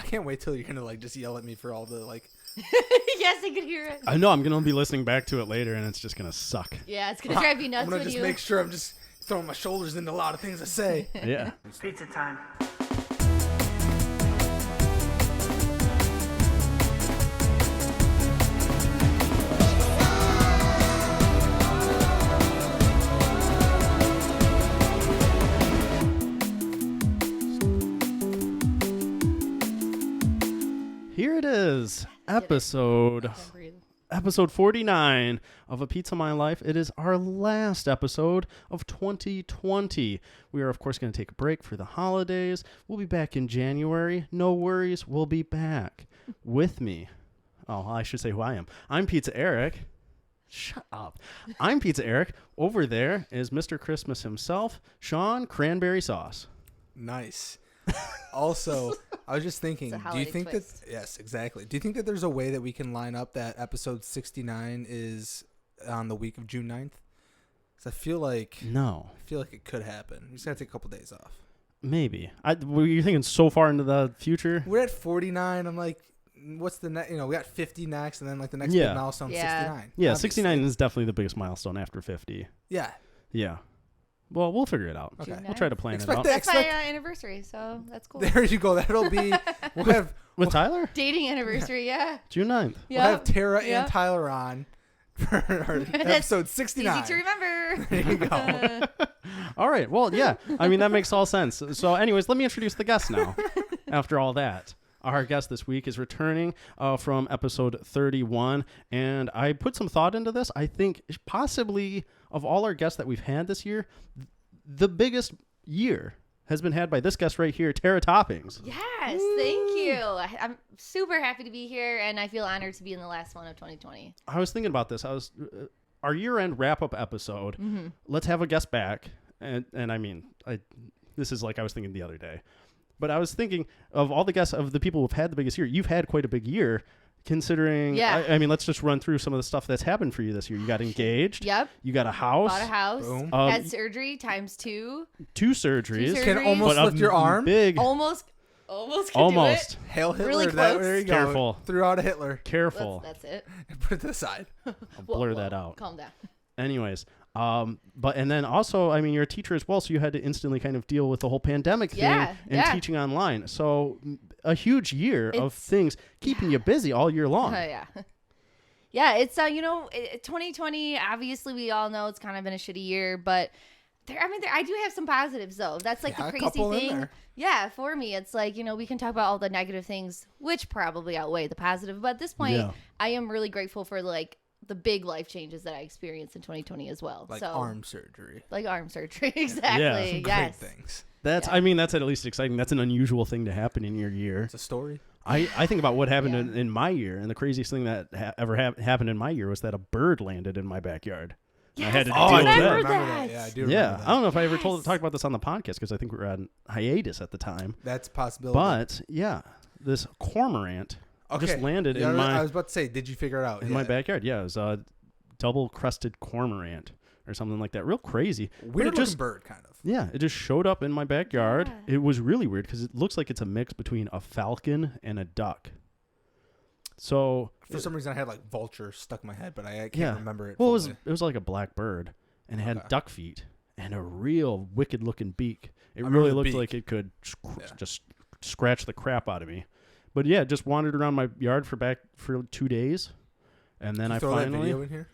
can't wait till you're gonna like just yell at me for all the like. Yes, I could hear it. I know I'm gonna be listening back to it later, and it's just gonna suck. Yeah, it's gonna drive you nuts. I'm gonna when just you make sure I'm just throwing my shoulders into a lot of things I say. Yeah. Pizza time. Here it is, episode 49 of A Pizza My Life. It is our last episode of 2020. We are, of course, going to take a break for the holidays. We'll be back in January. No worries, we'll be back. With me, I should say who I am. I'm Pizza Eric. Shut up. I'm Pizza Eric. Over there is Mr. Christmas himself, Sean Cranberry Sauce. Nice. Also, I was just thinking, do you think twist. that, yes, exactly. Do you think that there's a way that we can line up that episode 69 is on the week of June 9th? Because I feel like it could happen. We just got to take a couple days off. Maybe. Were you thinking so far into the future? We're at 49. I'm like, what's the next? We got 50 next, and then like the next big milestone, 69. Yeah, obviously. 69 is definitely the biggest milestone after 50. Yeah. Yeah. Well, we'll figure it out. Okay. We'll try to plan it out. That's my anniversary, so that's cool. There you go. That'll be. We'll have With Tyler? Dating anniversary, yeah. June 9th. We'll have Tara and Tyler on for our episode 69. Easy to remember. There you go. All right. Well, yeah. I mean, that makes all sense. So anyways, let me introduce the guest now. After all that. Our guest this week is returning from episode 31, and I put some thought into this. I think possibly of all our guests that we've had this year, the biggest year has been had by this guest right here, Tara Toppings. Yes, thank you. I'm super happy to be here, and I feel honored to be in the last one of 2020. I was thinking about this. Our year-end wrap-up episode, let's have a guest back, and I mean, this is like I was thinking the other day. But I was thinking of all the guests, of the people who've had the biggest year. You've had quite a big year, considering. Yeah. I mean, let's just run through some of the stuff that's happened for you this year. You got engaged. Yep. You got a house. Bought a house. Boom. Had surgery times 2. Two surgeries. Two Can surgeries. almost But lift your arm. Big. Almost could Almost. do Hail Hitler. Really There close. you go. Careful. Threw out a Hitler. Careful. it. That's it. Put it to the side. I'll blur that out. Calm down. Anyways, and then also, I mean, you're a teacher as well, so you had to instantly kind of deal with the whole pandemic thing and teaching online. So a huge year of things keeping you busy all year long. Yeah. Yeah, it's 2020. Obviously, we all know it's kind of been a shitty year, but I do have some positives though. That's like the a crazy couple in thing. there. Yeah, for me, it's like we can talk about all the negative things, which probably outweigh the positive. But at this point, I am really grateful for like the big life changes that I experienced in 2020 as well. Like arm surgery. Exactly. Great things. That's I mean, that's at least exciting. That's an unusual thing to happen in your year. It's a story. I think about what happened in my year, and the craziest thing that ever happened in my year was that a bird landed in my backyard. Yes, I had to I deal with remember that. that. Yeah, I do. Yeah, remember that. I don't know if I ever talked about this on the podcast because I think we were on hiatus at the time. That's a possibility. But yeah, this cormorant just landed in my. I was about to say, did you figure it out? In my backyard? Yeah, it was a double-crested cormorant or something like that. Real crazy. Weird looking bird, kind of. Yeah, it just showed up in my backyard. Yeah. It was really weird because it looks like it's a mix between a falcon and a duck. So for some reason, I had like vulture stuck in my head, but I can't remember it. Well, fully. it was like a black bird, and it had duck feet and a real wicked looking beak. It really looked like it could just scratch the crap out of me. But yeah, it just wandered around my yard for 2 days, and then I throw finally. that video in here?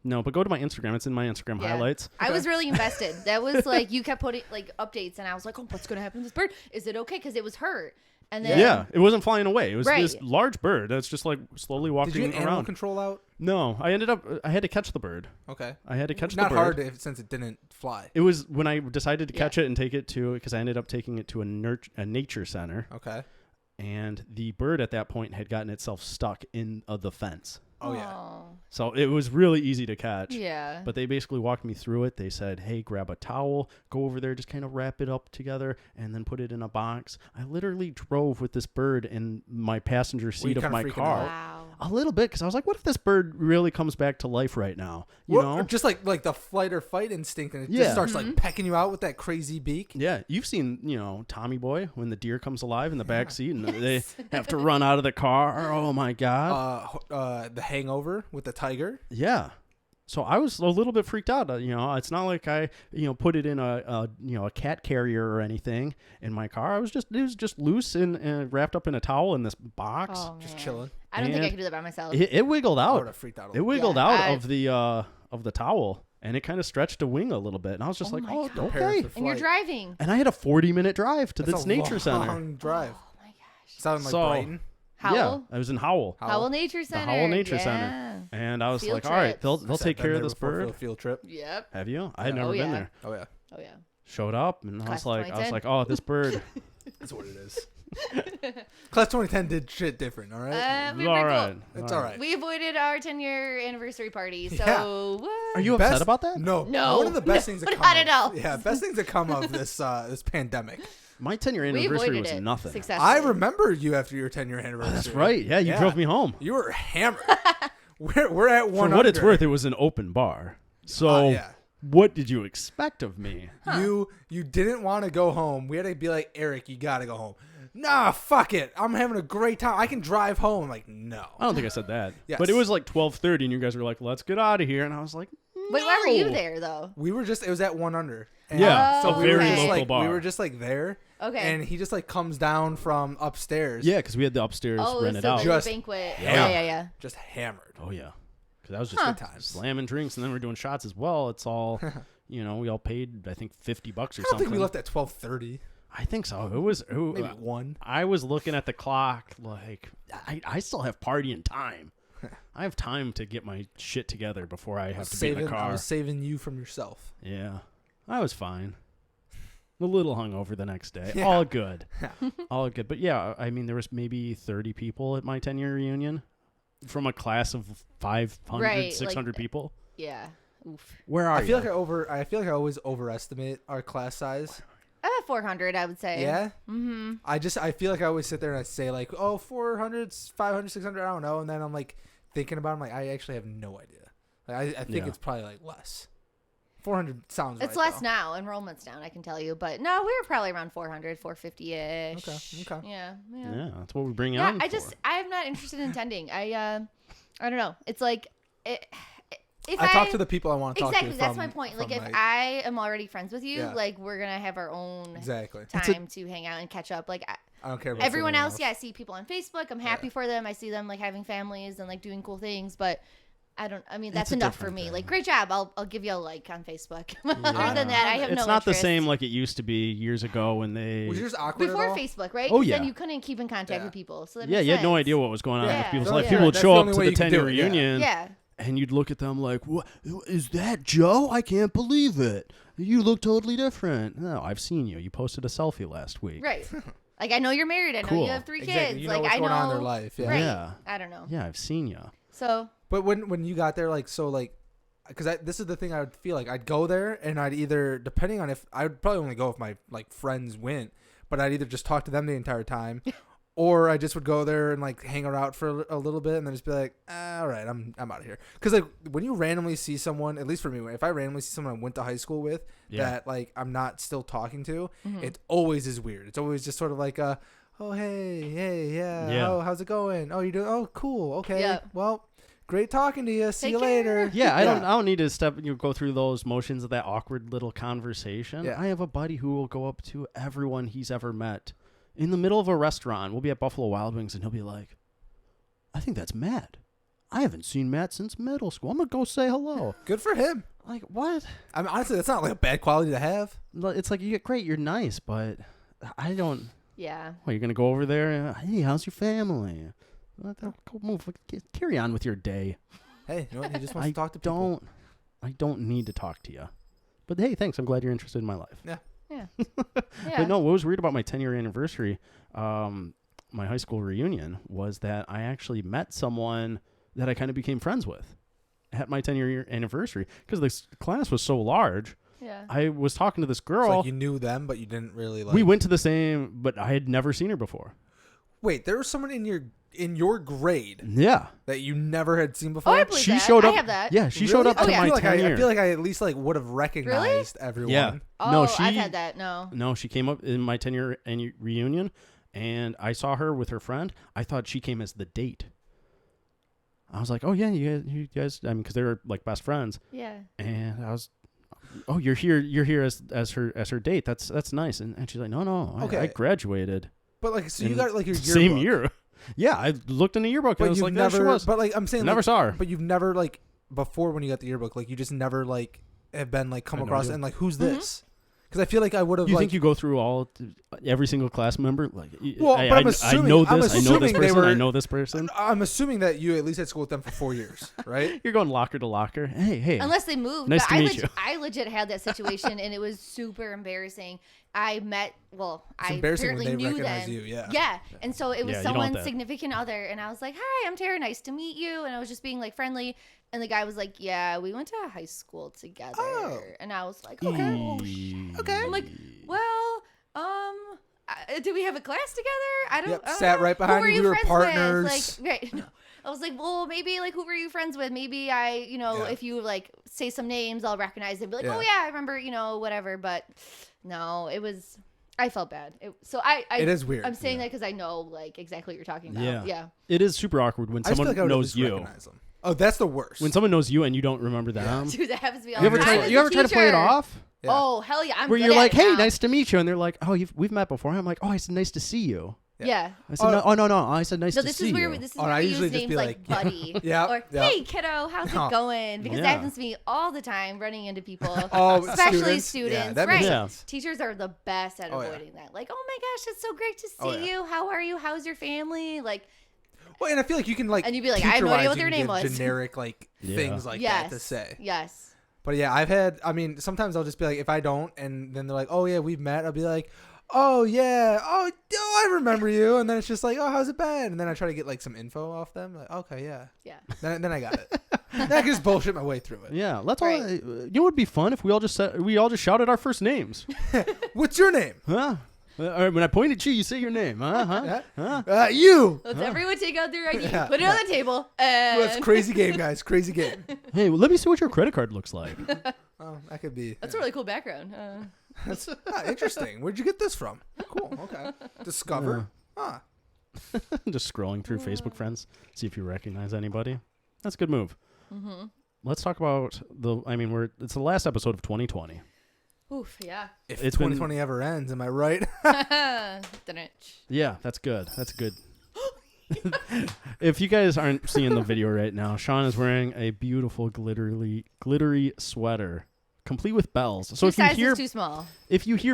No, but go to my Instagram. It's in my Instagram highlights. I was really invested. That was like you kept putting like updates, and I was like, "Oh, what's gonna happen to this bird? Is it okay?" Because it was hurt. And then it wasn't flying away. It was this large bird that's just like slowly walking around. Did you get animal control out? No, I had to catch the bird. Okay. I had to catch the bird. Not hard since it didn't fly. It was when I decided to catch it and take it to, because I ended up taking it to a nature center. Okay. And the bird at that point had gotten itself stuck in the fence. Oh, yeah. So it was really easy to catch. Yeah. But they basically walked me through it. They said, hey, grab a towel, go over there, just kind of wrap it up together, and then put it in a box. I literally drove with this bird in my passenger seat of my car. Wow. A little bit, because I was like, what if this bird really comes back to life right now? You know? Just like the flight or fight instinct, and it just starts like pecking you out with that crazy beak. Yeah, you've seen, Tommy Boy, when the deer comes alive in the back seat and they have to run out of the car. Oh, my God. The Hangover with the tiger. Yeah. So I was a little bit freaked out. It's not like I, put it in a cat carrier or anything in my car. It was just loose and wrapped up in a towel in this box. Oh, just chilling. I don't think I could do that by myself. It wiggled out. I would have freaked out. It wiggled out of the towel, and it kind of stretched a wing a little bit. And I was just like, oh, okay. And you're driving. And I had a 40-minute drive to this nature long center. Drive. Oh my gosh. Sounded like Brighton. Howell? Yeah, I was in Howell. Howell Nature Center. The Howell Nature Center. And I was Field like, all right, they'll take care of this bird. For a field trip. Yep. Have you? I had never been there. Oh yeah. Showed up and Class I was like, oh, this bird. That's what it is. Class 2010 did shit different, all right? We all right. It's all right. We avoided our 10-year anniversary party, so what? Are you upset about that? No. One of the best things that come not at all. Yeah, best things that come of this this pandemic. My 10-year anniversary was nothing. I remember you after your 10-year anniversary. That's right. Yeah, you drove me home. You were hammered. we're at one. For what it's worth, it was an open bar. So what did you expect of me? You didn't want to go home. We had to be like, Eric, you got to go home. Nah, fuck it. I'm having a great time. I can drive home. I'm like, no. I don't think I said that. Yes. But it was like 12:30 and you guys were like, let's get out of here. And I was like, no. Wait, why were you there though? It was at One Under. And so we were very just local bar. We were just like there. Okay. And he just like comes down from upstairs. Yeah, because we had the upstairs rented out. Just banquet. Hammered. Yeah. Just hammered. Oh yeah. Because that was just good times. Slamming drinks, and then we're doing shots as well. It's all, we all paid, I think, $50 or something. I don't think we left at 12:30. I think so. It was maybe 1. I was looking at the clock like I still have partying time. I have time to get my shit together before I have to be in the car. I was saving you from yourself. Yeah, I was fine. A little hungover the next day. Yeah. All good. All good. But yeah, I mean, there was maybe 30 people at my 10-year reunion from a class of 500, 600 people. Yeah. Oof. Where are you? I feel like I always overestimate our class size. 400, I would say. Yeah? Mm-hmm. I feel like I always sit there and I say like, oh, 400, 500, 600, I don't know. And then I'm like thinking about it, I'm like, I actually have no idea. Like, I think it's probably like less. 400 sounds right. It's less now. Enrollment's down, I can tell you. But no, we were probably around 400, 450-ish. Okay. Yeah, that's what we bring on for. I'm not interested in attending. I don't know. It's like... If I talk to the people I want to talk to. Exactly, that's my point. Like, if I am already friends with you, like, we're going to have our own time to hang out and catch up. Like, I don't care about everyone else. Yeah, I see people on Facebook. I'm happy for them. I see them, like, having families and, like, doing cool things. But that's enough for me. Like, great job. I'll give you a like on Facebook. Other than that, I have no interest. It's not the same like it used to be years ago when they... Was yours awkward before Facebook, right? Oh, yeah. Then you couldn't keep in contact with people. So you had no idea what was going on with people's life. Yeah. People would show up to the the 10-year reunion. Yeah. And you'd look at them like, what, is that Joe? I can't believe it. You look totally different. No, I've seen you. You posted a selfie last week. Right. Like, I know you're married. I know you have 3 kids. You know what's going on in their life. Yeah. Right. Yeah. I don't know. Yeah, I've seen you. So. But when you got there, like, so, like, because this is the thing I would feel like. I'd go there, and I'd either, depending on if, I would probably only go if my, like, friends went, but I'd either just talk to them the entire time, or I just would go there and, like, hang out for a little bit, and then just be like, all right, I'm out of here. Because, like, when you randomly see someone, at least for me, if I randomly see someone I went to high school with that, like, I'm not still talking to, it always is weird. It's always just sort of like oh, hey, yeah. Oh, how's it going? Oh, you doing? Oh, cool. Okay. Yeah. Well, great talking to you. See you later. Yeah, I don't need to go through those motions of that awkward little conversation. Yeah. I have a buddy who will go up to everyone he's ever met in the middle of a restaurant. We'll be at Buffalo Wild Wings, and he'll be like, I think that's Matt. I haven't seen Matt since middle school. I'm going to go say hello. Good for him. Like, what? I mean, honestly, that's not like a bad quality to have. It's like, you're nice, but I don't... Yeah. Well, you're going to go over there? Hey, how's your family? Go move. Carry on with your day. Hey, you know what? He just wants to talk to people. I don't need to talk to you. But hey, thanks. I'm glad you're interested in my life. Yeah. But no, what was weird about my 10-year anniversary, my high school reunion, was that I actually met someone that I kind of became friends with at my 10-year anniversary because this class was so large. Yeah. I was talking to this girl. It's like you knew them, but you didn't really like... We went to the same, but I had never seen her before. Wait, there was someone in your in your grade Yeah. that you never had seen before. Oh, I believe She that. showed up. I have that. Yeah, she Really? showed up I to feel my like tenure. I feel like I at least like would have recognized everyone. Yeah. Oh, No, I've had that. No. No, she came up in my 10-year reunion, and I saw her with her friend. I thought she came as the date. I was like, oh, yeah, you guys, I mean, because they were like best friends. Yeah. And I was, oh, you're here as her date. That's nice. And she's like, no, I Okay. graduated. But like, so you got like your yearbook. Same year. Yeah, I looked in the yearbook and I But was you've like, there she never. was. But like, I'm saying, Never like, saw her. But you've never like before when you got the yearbook, like you just never like have been like come I had no across idea. and like who's Mm-hmm. this? Because I feel like I would have You like. think you go through every single class member? Like, Well, but I'm I assuming- know I'm this. I know this assuming they person. were- I know this person. I'm assuming that you at least had school with them for 4 years, right? You're going locker to locker. Hey. Unless they moved. Nice but to meet you. I legit had that situation, and it was super embarrassing. I embarrassing when apparently they knew recognize them. you, yeah. Yeah. And so it was Yeah, you don't want someone's that. significant other, and I was like, "Hi, I'm Tara. Nice to meet you." And I was just being like friendly, and the guy was like, "Yeah, we went to high school together." Oh. And I was like, "Okay." Okay. I'm like, "Well, did we have a class together? I don't. Yep, sat right who behind were you. We were friends partners. with?" Like, right. I was like, well, maybe like who were you friends with? Maybe Yeah. if you like say some names, I'll recognize them. Be like, Yeah. oh yeah, I remember, whatever. But no, I felt bad. It is weird. I'm saying that because I know like exactly what you're talking about. Yeah. Yeah. It is super awkward when I just feel someone like I would at knows least you. recognize them. Oh, that's the worst. When someone knows you and you don't remember them. Dude, that happens to me all You the ever time. try? as You a ever try to play it teacher. off? Yeah. Oh hell yeah! I'm Where good you're at like, it hey, now. nice to meet you, and they're like, oh, we've met before. I'm like, oh, I said nice to see you. Yeah. I said, no. I said nice No, to this see is where you. this is Oh, where I we usually use just names be like like, buddy Yeah, or yeah. hey kiddo, how's No. it going? Because Yeah. that happens to me all the time running into people, Oh, especially students? students. Yeah, that right? makes sense. Teachers are the best at Oh, yeah. avoiding that. Like, oh my gosh, it's so great to see Oh, yeah. you. How are you? How's your family? Like, Well, and I feel like you can like. And you'd be like, I have no idea teacher-wise, what you their can name give was. Generic like Yeah. things like yes, that to say. yes. But yeah, I've had. I mean, sometimes I'll just be like, if I don't, and then they're like, oh yeah, we've met. I'll be like, oh yeah, oh I remember you. And then it's just like, oh, how's it been? And then I try to get like some info off them. Like, okay, yeah. Yeah. Then I got it. Then I can just bullshit my way through it. Yeah, let's all. Right. You know, would be fun if we all just shouted our first names. What's your name? Huh? When I point at you, you say your name. Huh? Yeah. You. Let's everyone take out their ID, Yeah. put it on the table, and Well, that's crazy game, guys. Crazy game. Hey, well, let me see what your credit card looks like. Oh, that could be. That's a really cool background. That's interesting. Where'd you get this from? Cool. Okay. Discover. Huh. Just scrolling through Facebook friends, see if you recognize anybody. That's a good move. Mm-hmm. Let's talk about it's the last episode of 2020. Oof, yeah. If It's been- 2020 ever ends, am I right? Didn't. Yeah, that's good. That's good. If you guys aren't seeing the video right now, Sean is wearing a beautiful glittery sweater, complete with bells. So Two if you sizes hear too small.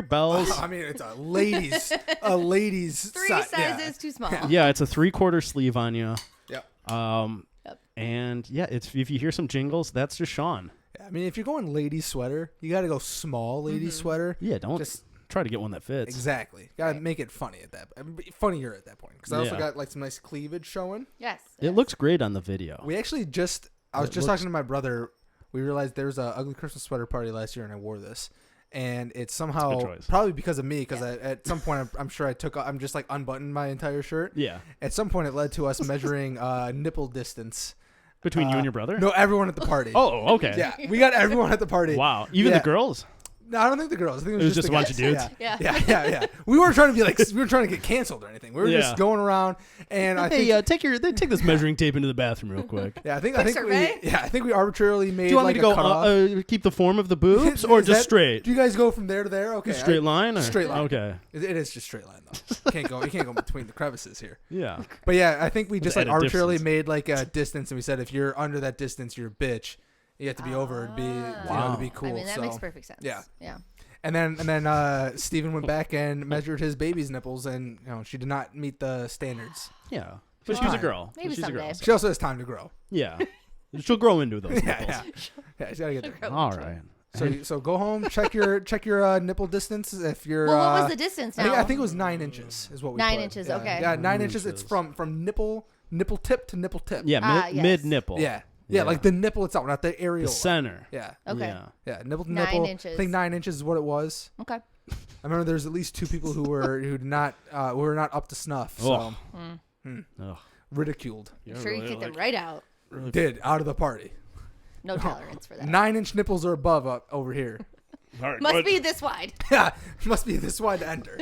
bells, I mean, it's a ladies' Three size. sizes too small. yeah, it's a 3/4 sleeve on you. Yep. Yep. And yeah, it's if you hear some jingles, that's just Sean. Yeah. I mean, if you're going ladies' sweater, you got to go small ladies' sweater. Yeah, don't Just try to get one that fits. exactly. Got to Right. make it funny at that. Funnier at that point, because I also Yeah. got like some nice cleavage showing. Yes. It looks great on the video. We actually I was It just looks- talking to my brother. We realized there was a ugly Christmas sweater party last year, and I wore this. And it's somehow choice. probably because of me, because at some point I'm sure I'm just like unbuttoned my entire shirt. Yeah, At some point it led to us measuring nipple distance. between you and your brother. No, everyone at the party. Oh, okay. Yeah, we got everyone at the party. Wow. Even Yeah. the girls. No, I don't think the girls. I think It was just the a bunch of guys. dudes? Yeah. Yeah. Yeah. We weren't trying to be like we weren't trying to get canceled or anything. We were Yeah. just going around, and I think take this measuring tape into the bathroom real quick. I think survey? I think we arbitrarily made. Do you want like me to a cutoff. keep the form of the boobs or Is just that- straight? Do you guys go from there to there? Okay, Straight line? Or? Straight line. Okay. It is just straight line though. You can't go between the crevices here. Yeah. But yeah, I think we just like added arbitrarily distance. made like a distance, and we said if you're under that distance, you're a bitch. You have to be over to be Wow. to be cool. I mean, that so. makes perfect sense. Yeah. Yeah. And then Steven went back and measured his baby's nipples, and she did not meet the standards. Yeah. But she's a Fine. girl. Maybe she's a girl. someday. She also has time to grow. Yeah. She'll grow into those Yeah, nipples. yeah, she's gotta get there. Grow All into it. right. So go home, check your nipple distance. If you're Well, what was the distance now? I think it was 9 inches is what we 9 put. inches, Yeah. okay. Yeah, 9 9 inches. It's inches. from nipple tip to nipple tip. Yeah, Yes. mid nipple. Yeah. Yeah. Like the nipple itself, not the The areola. center. Yeah. Okay. Yeah. Yeah, nipple to 9 nipple. inches. I think 9 inches is what it was. Okay. I remember there was at least 2 people who were not up to snuff. So Oh. Mm. Ugh. ridiculed. Yeah, I'm sure you kicked them right out. Really Did out of the party. No tolerance for that. 9-inch nipples or above over here. All right, Must be this wide. Yeah, must be this wide to enter.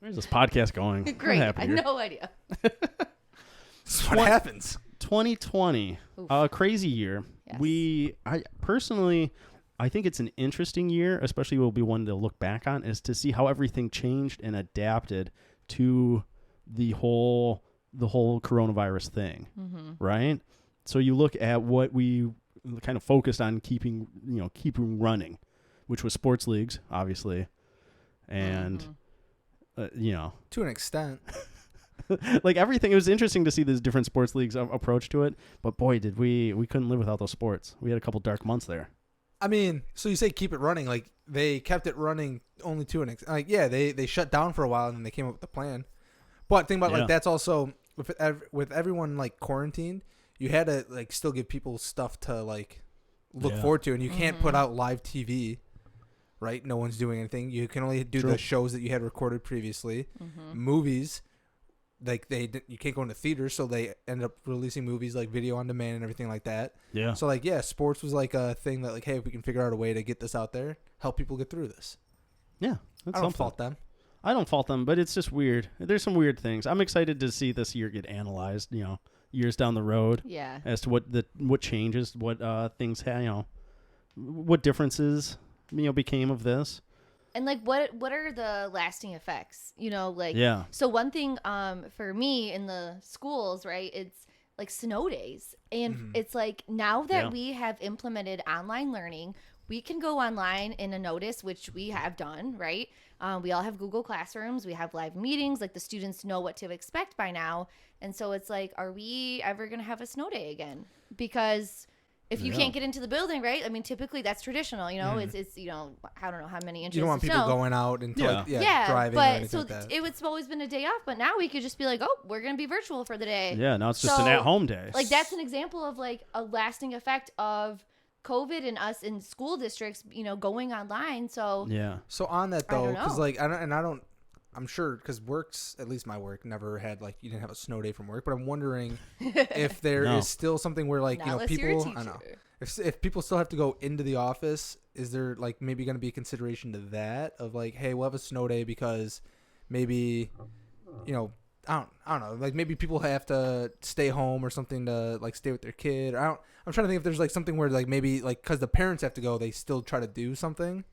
Where's this podcast going? Great. I What happened have here? no idea. That's what happens. 2020, a crazy year. Yes. I personally, I think it's an interesting year, especially will be one to look back on, is to see how everything changed and adapted to the whole coronavirus thing, right? So you look at what we kind of focused on keeping running, which was sports leagues, obviously, and To an extent. like everything. It was interesting to see these different sports leagues approach to it, but boy, did we couldn't live without those sports. We had a couple dark months there. I mean, so you say keep it running. Like, they kept it running only to an extent. Like, yeah, they shut down for a while and then they came up with a plan. But think about like that's also with everyone like quarantined, you had to like still give people stuff to like look forward to, and you can't put out live TV, right? No one's doing anything. You can only do the shows that you had recorded previously. Movies, like you can't go into theaters, so they ended up releasing movies like video on demand and everything like that. Yeah. So like sports was like a thing that like, hey, if we can figure out a way to get this out there, help people get through this. Yeah, I don't fault them. I don't fault them, but it's just weird. There's some weird things. I'm excited to see this year get analyzed, years down the road. Yeah. As to what changes, what things, what differences, became of this. And like what are the lasting effects? So one thing for me in the schools, right, it's like snow days. And it's like now that we have implemented online learning, we can go online in a notice, which we have done, right? We all have Google Classrooms. We have live meetings. Like the students know what to expect by now. And so it's like, are we ever going to have a snow day again? Because if you can't get into the building, right? I mean, typically that's traditional, it's I don't know how many inches. You don't want people going out and driving. But so it's always been a day off. But now we could just be like, oh, we're going to be virtual for the day. Yeah, now it's just an at-home day. Like that's an example of like a lasting effect of COVID and us in school districts, going online. So So on that though, because like I'm sure because at least my work never had like you didn't have a snow day from work, but I'm wondering if there is still something where like people I know if people still have to go into the office, is there like maybe going to be a consideration to that of like, hey, we'll have a snow day because maybe I don't know, like maybe people have to stay home or something to like stay with their kid. I'm trying to think if there's like something where like maybe like because the parents have to go, they still try to do something.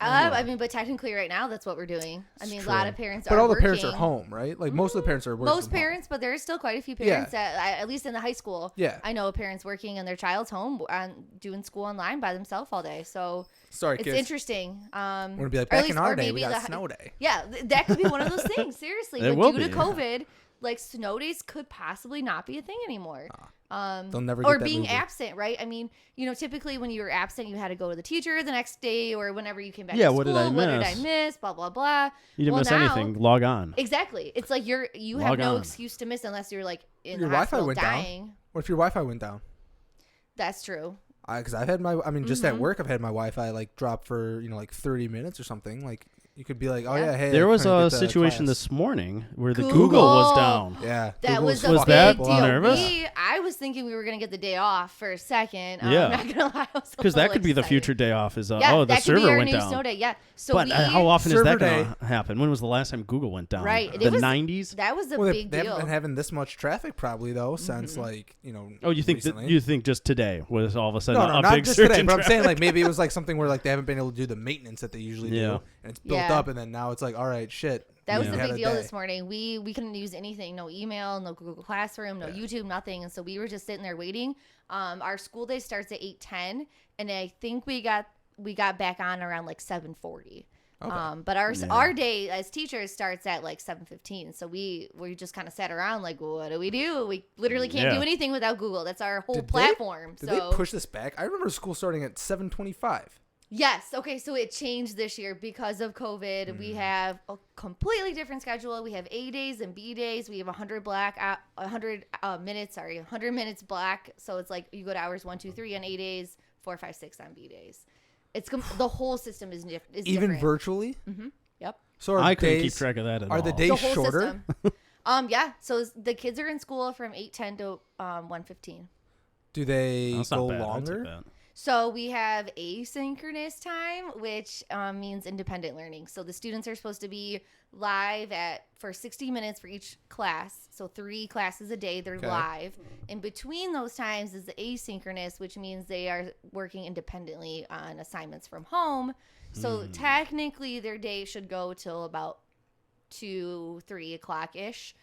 I mean, but technically right now that's what we're doing. I mean, a lot of parents are But all the working. parents are home, right? Like most of the parents are working. Most parents, but there's still quite a few parents at least in the high school. Yeah. I know parents working and their child's home and doing school online by themselves all day. So sorry, it's kids. Interesting. We're going to be like, back in our day, we got a snow day. Yeah, that could be one of those things. Seriously. It But will due to be. COVID, like snow days could possibly not be a thing anymore. They'll never get or that being movie. absent, right? I mean, typically when you were absent, you had to go to the teacher the next day or whenever you came back to what school. did I What miss? did I miss? Blah, blah, blah. You didn't miss anything. Log on. Exactly. It's like you Log have no on. excuse to miss unless you're like in Your the hospital Wi-Fi went dying. down. What if your Wi-Fi went down? That's true. Because I've had just at work, I've had my Wi-Fi like drop for like 30 minutes or something. Like you could be like, oh yeah, hey. There was trying a to get to situation class. this morning where the Google. Google was down. Yeah, That Google was a Was big that deal. nervous? I was thinking we were going to get the day off for a second. Yeah. I'm not going to lie. Because that could be the future day off. Is the that could be server our went new down. snow day. Yeah. So But how often is that Server going to happen? When was the last time Google went down? Right. The It was- 90s? That was a Well, big they deal. haven't been having this much traffic probably though since like Oh, you think recently. you think just today was all of a sudden no, a not big just surge today, in but I'm saying traffic? like maybe it was like something where like they haven't been able to do the maintenance that they usually do, and it's built Yeah. up, and then now it's like, all right, shit. That was we the had big a deal day. this morning. We couldn't use anything, no email, no Google Classroom, no YouTube, nothing. And so we were just sitting there waiting. Our school day starts at 8:10, and I think we got back on around like 7:40. Okay. But our day as teachers starts at like 7:15. So we just kind of sat around like, well, what do? We literally can't do anything without Google. That's our whole platform. Did they push this back? I remember school starting at 7:25. Yes. Okay. So it changed this year because of COVID. We have a completely different schedule. We have A days and B days. We have 100 minutes black. So it's like you go to hours 1, 2, 3 on A days, 4, 5, 6 on B days. It's the whole system is Even different. virtually. Yep. So I couldn't keep track of that at all. Are the days The whole shorter? system. Yeah. So the kids are in school from 8:10 to 1:15. Do they go longer? So we have asynchronous time, which means independent learning. So the students are supposed to be live for 60 minutes for each class. So 3 classes a day, they're live. In between those times is the asynchronous, which means they are working independently on assignments from home. So technically their day should go till about 2-3 o'clock-ish.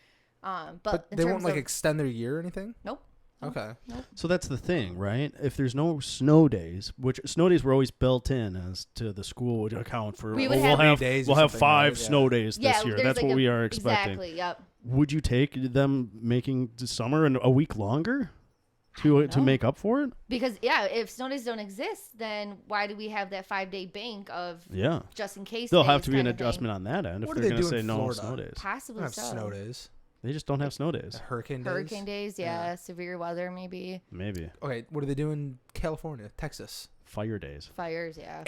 But they won't extend their year or anything? Nope. Okay. Nope. So that's the thing, right? If there's no snow days, which snow days were always built in as to the school would account for. We'll have 5 snow days this year. That's what we are expecting. Exactly. Yep. Would you take them making the summer a week longer to make up for it? Because if snow days don't exist, then why do we have that 5-day bank of just in case? There'll have to be an adjustment on that end if they're going to say no snow days. Possibly so. Snow days. They just don't have snow days. Hurricane days, severe weather, maybe. Okay, what do they do in California, Texas? Fire days. Fires, yeah.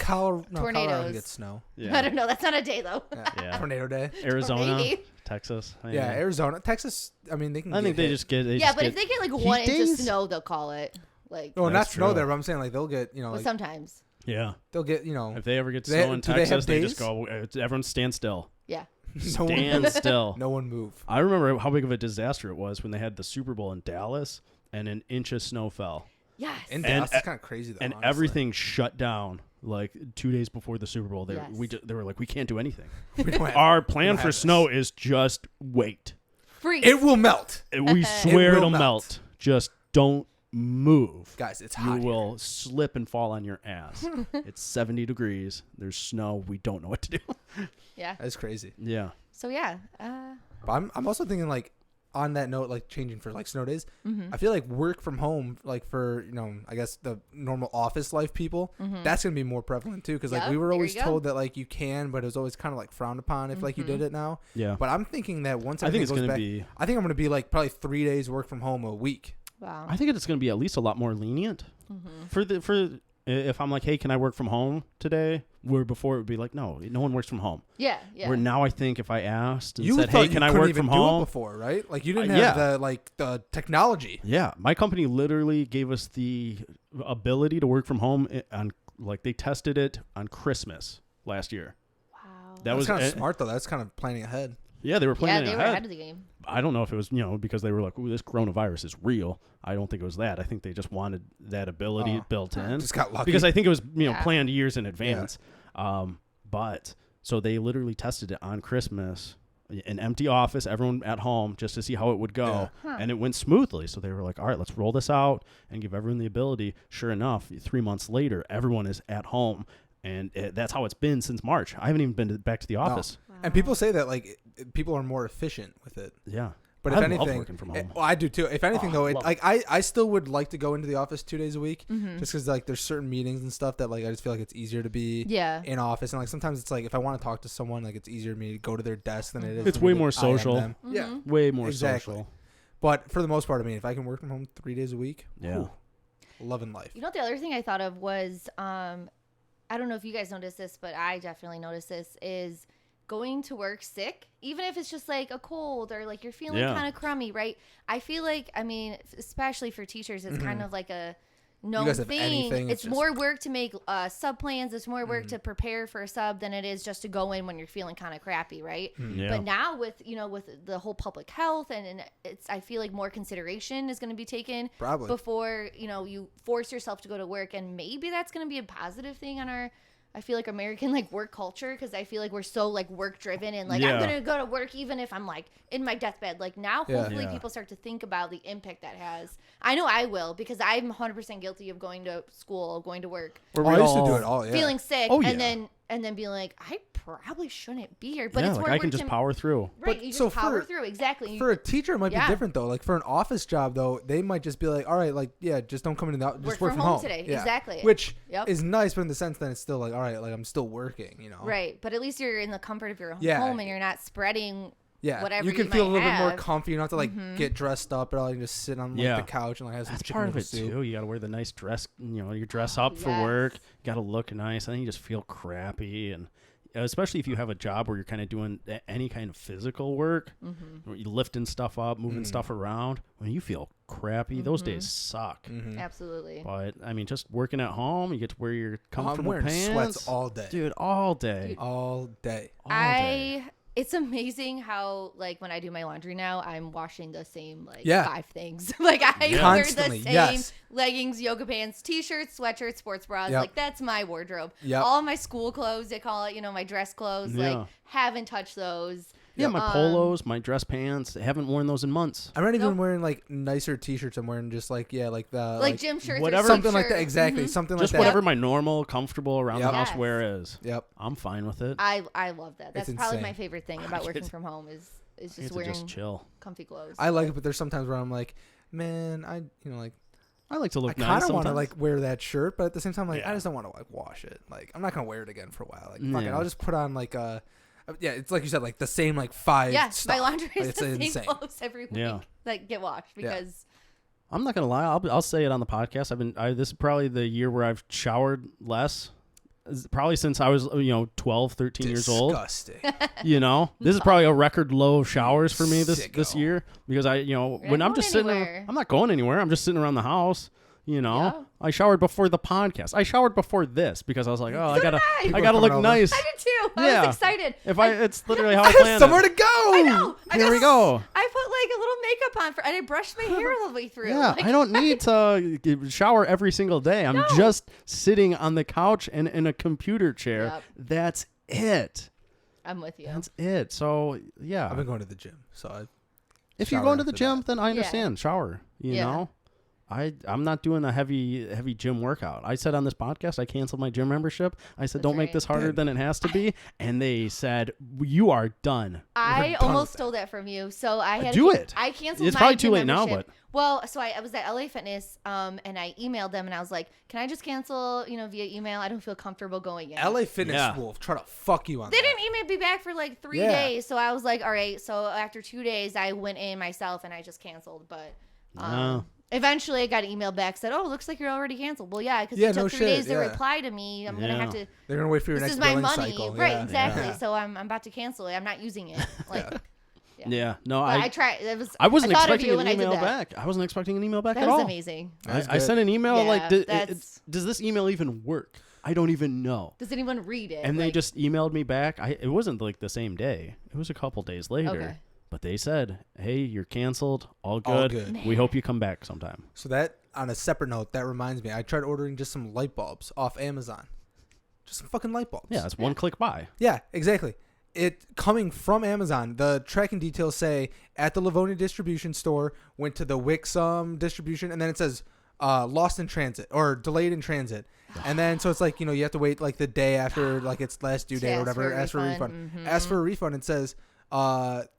Colorado gets snow. Yeah. I don't know. That's not a day, though. Yeah. Tornado day. Arizona, Texas. Yeah, Arizona. Texas, I mean, they can I think they just get... but if they get 1 inch of snow, they'll call it. Not snow there, but I'm saying they'll get, sometimes. Yeah. They'll get, If they ever get snow in Texas, they just go, everyone stand still. Yeah. Stand still. No one move. I remember how big of a disaster it was when they had the Super Bowl in Dallas and an inch of snow fell. Yes. In Dallas, it's kind of crazy though. And honestly. everything shut down 2 days before the Super Bowl. They were like, we can't do anything. Our plan for snow is just wait. Freeze. It will melt. We swear it'll melt. Just don't move. Guys, it's hot. You will slip and fall on your ass. It's 70 degrees. There's snow. We don't know what to do. Yeah. That's crazy. Yeah. So, yeah. But I'm also thinking, on that note, changing for, snow days, I feel like work from home, for, I guess the normal office life people, that's going to be more prevalent, too. Because, we were always told that, you can, but it was always kind of, frowned upon if, you did it now. Yeah. But I'm thinking that once I think it's goes going to back, be... I think I'm going to be, probably 3 days work from home a week. Wow. I think it's going to be at least a lot more lenient for if I'm like, hey, can I work from home today? Where before it would be no one works from home. Yeah, yeah. Where now I think if I asked and you said, hey, can I work from home? Do it before, right? You didn't have the technology. Yeah, my company literally gave us the ability to work from home on they tested it on Christmas last year. Wow. That was kind of smart though. That's kind of planning ahead. Yeah, they were planning ahead. They were ahead of the game. I don't know if it was, because they were like, ooh, this coronavirus is real. I don't think it was that. I think they just wanted that ability built in. Just got lucky. Because I think it was, planned years in advance. Yeah. But so they literally tested it on Christmas, an empty office, everyone at home, just to see how it would go. Yeah. Huh. And it went smoothly. So they were like, all right, let's roll this out and give everyone the ability. Sure enough, 3 months later, everyone is at home. And that's how it's been since March. I haven't even been back to the office. No. Wow. And people say that people are more efficient with it. Yeah. But if anything, love working from home. I do too. If anything, though, I still would like to go into the office 2 days a week, just because there's certain meetings and stuff that I just feel like it's easier to be in office, and sometimes it's if I want to talk to someone, it's easier for me to go to their desk than it is. It's way more social. Yeah, way more social. But for the most part, if I can work from home 3 days a week, yeah, loving life. The other thing I thought of was, I don't know if you guys noticed this, but I definitely noticed this, is going to work sick, even if it's just a cold or you're feeling kind of crummy, right? I feel especially for teachers, it's kind of a known thing. It's more work to make sub plans. It's more work to prepare for a sub than it is just to go in when you're feeling kind of crappy, right? Yeah. But now with the whole public health and it's, I feel more consideration is going to be taken before you force yourself to go to work, and maybe that's going to be a positive thing on our, I feel American work culture, because I feel we're so work driven and I'm gonna go to work even if I'm in my deathbed. Now hopefully people start to think about the impact that has. I know I will, because I'm 100% guilty of going to school, going to work. I used to do it all. Yeah. Feeling sick, and then being I probably shouldn't be here, but it's more I can just power through. Right, you just power through, exactly. For a teacher, it might be different though. For an office job though, they might just be all right, just don't come in the just work from home today. Yeah. Exactly. Which is nice, but in the sense that it's still all right, I'm still working, Right, but at least you're in the comfort of your own home and you're not spreading. Yeah, whatever you can feel a little bit more comfy. You don't have to get dressed up at all. You can just sit on the couch and have some chicken part of it soup. too. You got to wear the nice dress. You dress up for work. You got to look nice, and then you just feel crappy. And especially if you have a job where you're kind of doing any kind of physical work, where you're lifting stuff up, moving stuff around, when you feel crappy, those days suck. Absolutely. But I mean, just working at home, you get to wear your comfortable I'm wearing pants. sweats all day. Dude, all day. All day. It's amazing how, like, when I do my laundry now, I'm washing the same, like, 5 things. Like, I wear the same leggings, yoga pants, T-shirts, sweatshirts, sports bras. Like, that's my wardrobe. All my school clothes, they call it, you know, my dress clothes. Like, haven't touched those. Yeah, my polos, my dress pants. I haven't worn those in months. I'm not even wearing like nicer T-shirts. I'm wearing just like like the like gym shirts, whatever, or something like that. Exactly, something just like that. Just whatever my normal, comfortable around the house wear is. Yep, I'm fine with it. I love that. That's it's probably insane. my favorite thing about working from home is just wearing chill, comfy clothes. I like it, but there's sometimes where I'm like, man, I like to look I nice. kind of want to like wear that shirt, but at the same time, like I just don't want to like wash it. Like I'm not gonna wear it again for a while. Like fuck it, I'll just put on like it's like you said, like the same like 5 stuff. My laundry is like, the same clothes every week that get washed because I'm not gonna lie, I'll say it on the podcast. This is probably the year where I've showered less, probably since I was 12, 13 years old. Disgusting. This is probably a record low of showers for me this year, because when I'm just sitting there, I'm not going anywhere. I'm just sitting around the house. I showered before the podcast. I showered before this because I was like, I gotta look nice. I did too. I was excited. It's literally how I have planned somewhere it. to go. I know. Here we go. I put like a little makeup on and I brushed my hair all the way through. Yeah, I don't need to shower every single day. I'm just sitting on the couch and in a computer chair. Yep. That's it. I'm with you. That's it. So yeah, I've been going to the gym, so if you're going to the gym, then I understand. Shower. You know. I'm not doing a heavy gym workout. I said on this podcast I canceled my gym membership. I said, don't make this harder than it has to be. And they said, you are done. I almost stole that from you. So I had do it. I canceled It's my probably too gym late now, membership. but well, so I was at LA Fitness and I emailed them and I was like, can I just cancel, via email? I don't feel comfortable going in. LA Fitness will try to fuck you on They that. didn't email me back for like 3 days. So I was like, all right. So after 2 days, I went in myself and I just canceled. But eventually, I got an email back said, "Oh, looks like you're already canceled." Well, yeah, because it took 3 days to reply to me. I'm gonna have to. They're gonna wait for your next billing cycle. This is my money, right? Exactly. So I'm about to cancel it. I'm not using it. Like, no, I tried. I wasn't expecting an email back. I wasn't expecting an email back at all. That was amazing. I sent an email like, does this email even work? I don't even know. Does anyone read it? And they just emailed me back. It wasn't like the same day. It was a couple days later. Okay. But they said, hey, you're canceled. All good. We hope you come back sometime. So that, on a separate note, that reminds me, I tried ordering just some light bulbs off Amazon. Just some fucking light bulbs. Yeah, it's one click buy. Yeah, exactly. It coming from Amazon, the tracking details say at the Livonia distribution store, went to the Wixom distribution, and then it says lost in transit or delayed in transit. And then so it's like, you have to wait like the day after like its last due date or whatever, ask for a refund. Ask for a refund. It says,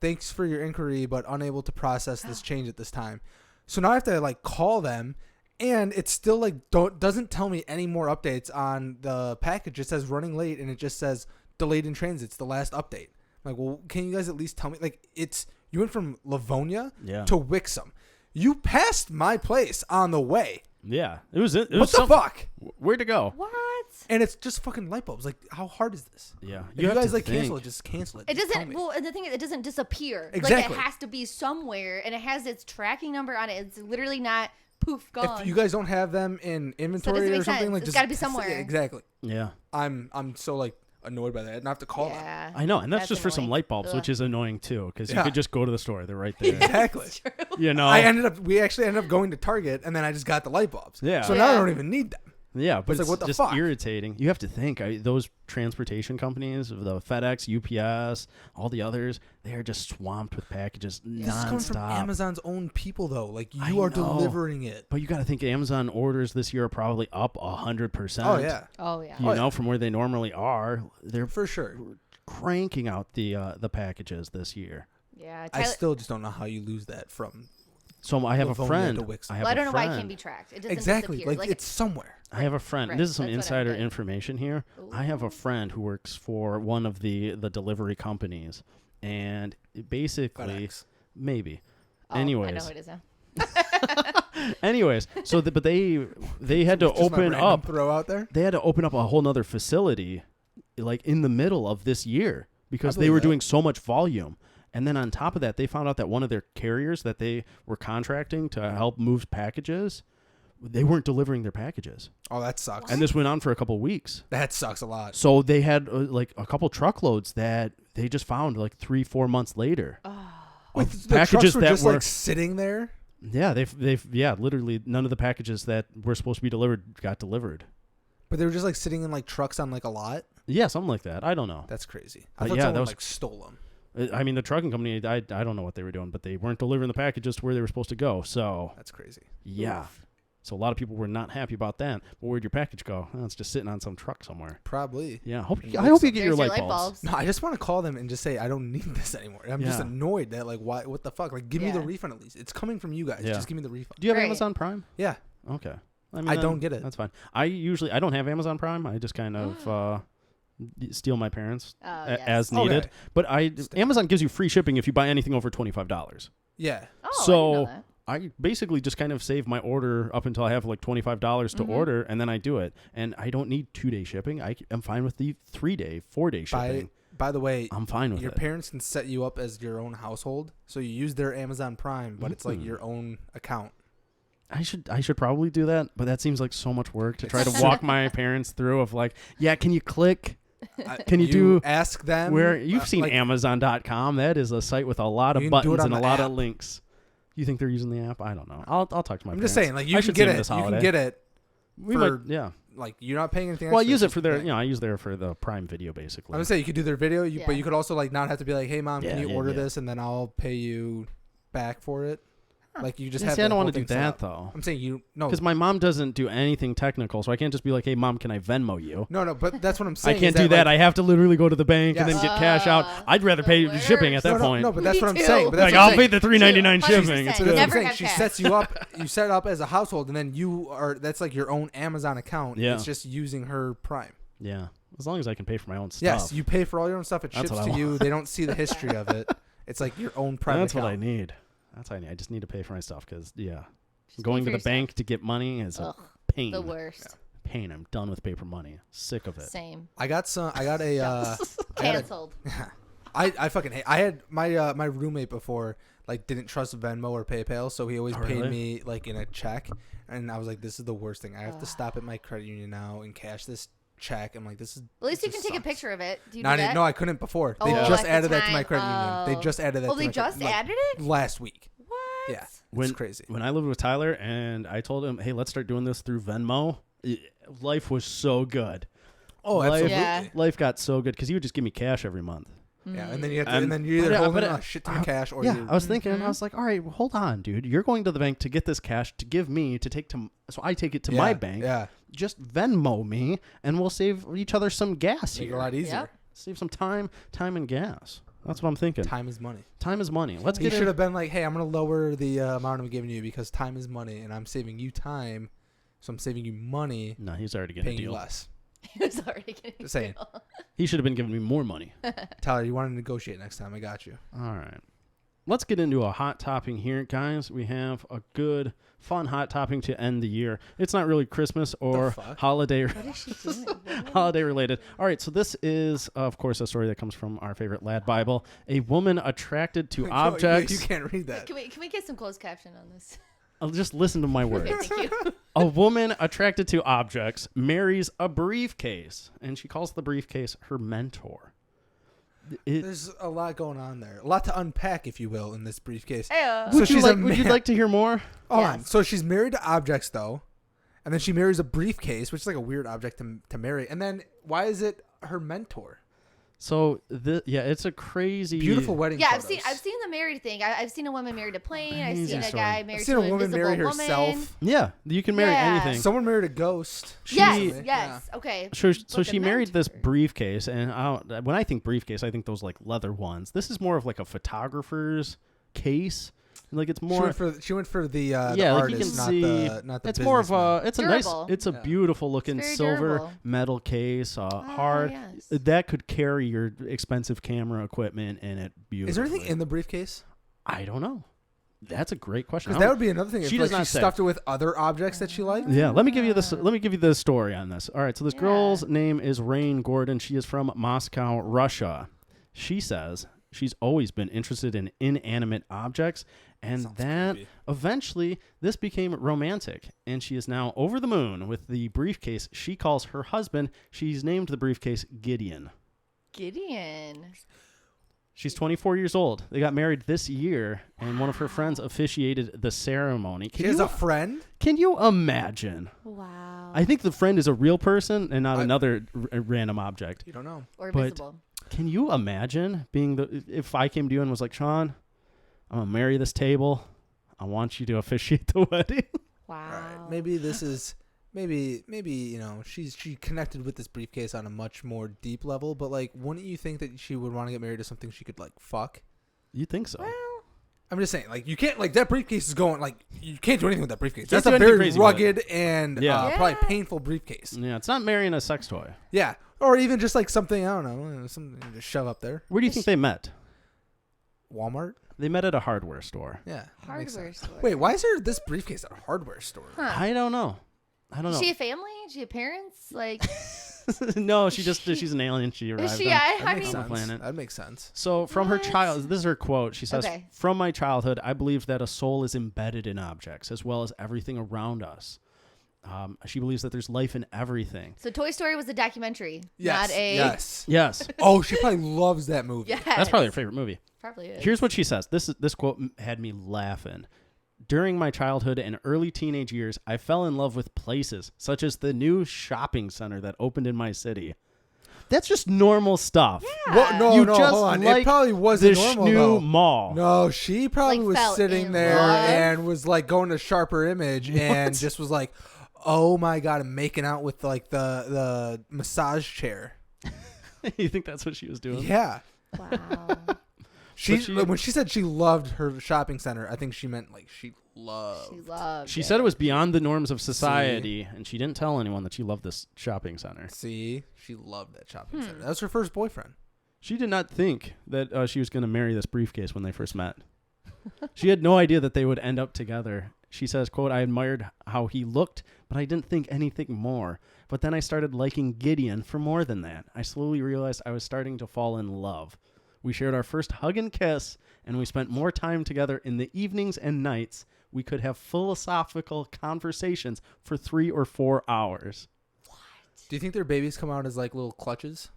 thanks for your inquiry, but unable to process this change at this time. So now I have to like call them, and it's still like doesn't tell me any more updates on the package. It says running late, and it just says delayed in transit. It's the last update. I'm like, well, can you guys at least tell me? Like, you went from Livonia to Wixom. You passed my place on the way. Yeah, it was what the fuck? Where'd it go? What? And it's just fucking light bulbs. Like, how hard is this? Yeah, if you guys like cancel it, just cancel it. It doesn't. Well, and the thing is, it doesn't disappear. Exactly. Like, it has to be somewhere, and it has its tracking number on it. It's literally not poof gone. If you guys don't have them in inventory or something, like, it's got to be somewhere. Exactly. Yeah. I'm so like annoyed by that, and I have to call them. I know, and that's just annoying. For some light bulbs, which is annoying too, because you could just go to the store; they're right there. Exactly. We actually ended up going to Target, and then I just got the light bulbs. Yeah. So now I don't even need them. Yeah, but it's like, what the just fuck? Irritating. You have to think those transportation companies, the FedEx, UPS, all the others, they are just swamped with packages nonstop. This is coming from Amazon's own people, though. Like, you are delivering it. But you got to think Amazon orders this year are probably up 100%. Oh yeah. Oh yeah. You know, from where they normally are, they're for sure cranking out the packages this year. Yeah. I still just don't know how you lose that from. So I have a friend. I don't know why it can't be tracked. It doesn't exactly. disappear. Like, it's somewhere. I have a friend. Right. This is some insider information here. Ooh. I have a friend who works for one of the delivery companies, and basically, maybe. Anyways, I know who it is now. Anyways, so but they had to open up. Throw out there. They had to open up a whole nother facility like in the middle of this year because they were doing so much volume. And then on top of that, they found out that one of their carriers that they were contracting to help move packages, they weren't delivering their packages. Oh, that sucks. And this went on for a couple of weeks. That sucks a lot. So they had like a couple truckloads that they just found like 3-4 months later. Wait, Of the packages trucks were that just were like sitting there? Yeah, they've literally none of the packages that were supposed to be delivered got delivered. But they were just like sitting in like trucks on like a lot? Yeah, something like that. I don't know. That's crazy. I But thought someone like stole them. I mean, the trucking company, I don't know what they were doing, but they weren't delivering the packages to where they were supposed to go. So that's crazy. Yeah. Oof. So a lot of people were not happy about that. But where'd your package go? Oh, it's just sitting on some truck somewhere. Probably. Yeah. I hope you get your There's light bulbs. No, I just want to call them and just say I don't need this anymore. I'm just annoyed that like why? What the fuck? Like give me the refund at least. It's coming from you guys. Yeah. Just give me the refund. Do you have Right. Amazon Prime? Yeah. Okay. I don't get it. That's fine. I don't have Amazon Prime. I just kind of steal my parents as needed. Okay. But Amazon gives you free shipping if you buy anything over $25. Yeah. Oh, I didn't know So that. I basically just kind of save my order up until I have like $25 to order, and then I do it. And I don't need 2-day shipping. I'm fine with the 3-day, 4-day shipping. By the way, I'm fine with your it. parents can set you up as your own household, so you use their Amazon Prime, but it's like your own account. I should probably do that, but that seems like so much work to try to walk my parents through of like, yeah, can you click? Can you do ask them where you've seen like, Amazon.com? That is a site with a lot of You can do it buttons on and a the lot app. of links. You think they're using the app? I don't know. I'll talk to my I'm parents. just saying, like you I can should get see them it. this You holiday. can get it. We for, might, yeah. Like you're not paying anything. Well, I extra, use it it's for just their, thing. I use there for the Prime Video basically. I'm gonna say you could do their video, Yeah. but you could also like not have to be like, hey mom, can you order yeah. this and then I'll pay you back for it. Like you just have. See, I don't want to to do that though. I'm saying no, because my mom doesn't do anything technical, so I can't just be like, "Hey, mom, can I Venmo you?" no, but that's what I'm I saying. can't is do that. Like, I have to literally go to the bank and Yes. then get cash out. I'd rather pay the shipping at that worst. point. No, but that's Me what I'm too. saying. But that's Like what I'm I'll pay saying. the $3.99 100%. shipping. So that's what I'm Never saying. have She cash. sets you up. You set it up as a household, and then you are. That's like your own Amazon account. Yeah. It's just using her Prime. Yeah, as long as I can pay for my own stuff. Yes, you pay for all your own stuff. It That's ships what I to you. They don't see the history of it. It's like your own private. That's what I account. need. That's what I need. I just need to pay for my stuff because Just going pay to for the yourself. bank to get money is Ugh, a pain. the worst. Pain. I'm done with paper money. Sick of it. Same. I got some. I got a. Canceled. I fucking hate. I had my my roommate before like didn't trust Venmo or PayPal, so he always paid really? me like in a check, and I was like, this is the worst thing. I have to stop at my credit union now and cash this check. I'm like, this is. At least you this can take a sucks. picture of it. Do you No, do that? no, I couldn't before. They Oh, just at the added that to my time. credit union. They Oh. just added that. Oh, to they my just credit, added it? last week. What? Yeah, it's crazy. When I lived with Tyler and I told him, hey, let's start doing this through Venmo, life was so good. Oh, life, absolutely. Yeah. Life got so good because he would just give me cash every month. Yeah, and then you have to, Um, and then you're either but, holding but, a shit ton of cash or Yeah, you're, I was thinking, and I was like, all right, well, hold on, dude. You're going to the bank to get this cash to give me to take to, so I take it to my bank. Yeah, Just Venmo me, and we'll save each other some gas make it here. a lot easier. Yep. Save some time and gas. That's what I'm thinking. Time is money. Time is money. Let's You get should in. have been like, hey, I'm gonna lower the amount I'm giving you because time is money, and I'm saving you time, so I'm saving you money, No, he's already getting a paying you deal. less. He was already getting Just saying. a deal. He should have been giving me more money. Tyler, you want to negotiate next time? I got you. All right. Let's get into a hot topping here, guys. We have a good, fun hot topping to end the year. It's not really Christmas or fuck? holiday What is she doing? What? holiday related. All right, so this is, of course, a story that comes from our favorite Lad Bible. A woman attracted to objects. You can't read that. Can we get some closed caption on this? I'll just listen to my words. Okay, thank you. A woman attracted to objects marries a briefcase, and she calls the briefcase her mentor. There's a lot going on there. A lot to unpack, if you will, in this briefcase. Ayo. So Would you she's a would you man- like to hear more? Hold Yes. on. So she's married to objects, though, and then she marries a briefcase, which is like a weird object to marry. And then why is it her mentor? So it's a crazy, Beautiful wedding. Yeah, photos. I've seen the married thing. I've seen a woman married a plane. I've Amazing seen a story. guy I've married seen to a an woman invisible marry woman. herself. Yeah, you can marry Yeah. anything. Someone married a ghost. Yes, She- yes. Okay. So But she the married this mentor. briefcase, and when I think briefcase, I think those like leather ones. This is more of like a photographer's case. Like it's more. She went for the Like you artist, can not see. the It's more of businessman. a. It's Durable. a nice. It's a Yeah. beautiful looking very silver durable. metal case. Hard. Yes. That could carry your expensive camera equipment in it. Beautifully. Is there anything in the briefcase? I don't know. That's a great question. Because that would be another thing. If She like, does not she say. stuffed it with other objects that she liked. Yeah, let me give you this. Let me give you the story on this. All right, so this girl's name is Rain Gordon. She is from Moscow, Russia. She says she's always been interested in inanimate objects, and that creepy. eventually this became romantic. And she is now over the moon with the briefcase she calls her husband. She's named the briefcase Gideon. Gideon. She's 24 years old. They got married this year, and one of her friends officiated the ceremony. She has a friend? Can you imagine? Wow. I think the friend is a real person and not another random object. You don't know. Or But visible. can you imagine being if I came to you and was like, Sean, I'm going to marry this table. I want you to officiate the wedding. Wow. All right. Maybe this is... Maybe you know she connected with this briefcase on a much more deep level, but like, wouldn't you think that she would want to get married to something she could like fuck? You think so? Well, I'm just saying, like, you can't like that briefcase is going like you can't do anything with that briefcase. Can't That's do a anything very crazy with rugged and probably painful briefcase. Yeah, it's not marrying a sex toy. Yeah, or even just like something I don't know, something to shove up there. Where do you think they met? Walmart. They met at a hardware store. Yeah, that makes hardware sense. store. Wait, why is there this briefcase at a hardware store? Huh. I don't know. Is she a family? Is she a parents? Like, No, she's an alien. She arrived she? on, I on mean, the planet. That makes sense. So from her child, this is her quote. She says, Okay. "From my childhood, I believed that a soul is embedded in objects as well as everything around us. She believes that there's life in everything." so Toy Story was a documentary, Yes. not a. Yes. Yes, Oh, she probably loves that movie. Yes. that's probably her favorite movie. Probably is. Here's what she says. This quote had me laughing. "During my childhood and early teenage years, I fell in love with places such as the new shopping center that opened in my city." That's just normal stuff. Yeah. Well, no, You no, just hold on. like It probably wasn't This normal new though. mall. No, she probably Like, was fell sitting in there love? and was like going to Sharper Image and just was like, "Oh my god," I'm making out with like the massage chair. You think that's what she was doing? Yeah. Wow. When she said she loved her shopping center, I think she meant like she loved. She loved. She said it was beyond the norms of society, and she didn't tell anyone that she loved this shopping center. See, she loved that shopping center. That was her first boyfriend. She did not think that she was going to marry this briefcase when they first met. She had no idea that they would end up together. She says, quote, "I admired how he looked, but I didn't think anything more. But then I started liking Gideon for more than that. I slowly realized I was starting to fall in love. We shared our first hug and kiss, and we spent more time together in the evenings and nights. We could have philosophical conversations for 3 or 4 hours." Do you think their babies come out as like little clutches?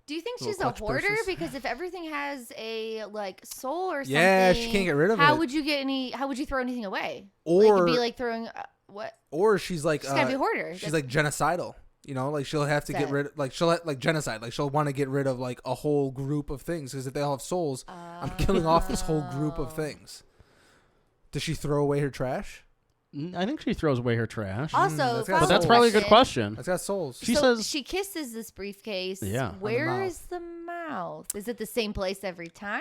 Do you think Little she's a clutch hoarder? purses? Because if everything has a like soul or something, Yeah, she can't get rid of how it. would you get any? How would you throw anything away? Or like, it'd be like throwing what? or she's like She's gotta be a hoarder. She's like genocidal. You know, like she'll have to get Sad. rid of, like she'll like genocide. Like she'll want to get rid of like a whole group of things because if they all have souls, I'm killing off this whole group of things. Does she throw away her trash? I think she throws away her trash. Also, that's got But that's soul. probably a good question. It's got souls. She so says- she kisses this briefcase. Yeah. On the Where mouth. is the mouth? Is it the same place every time?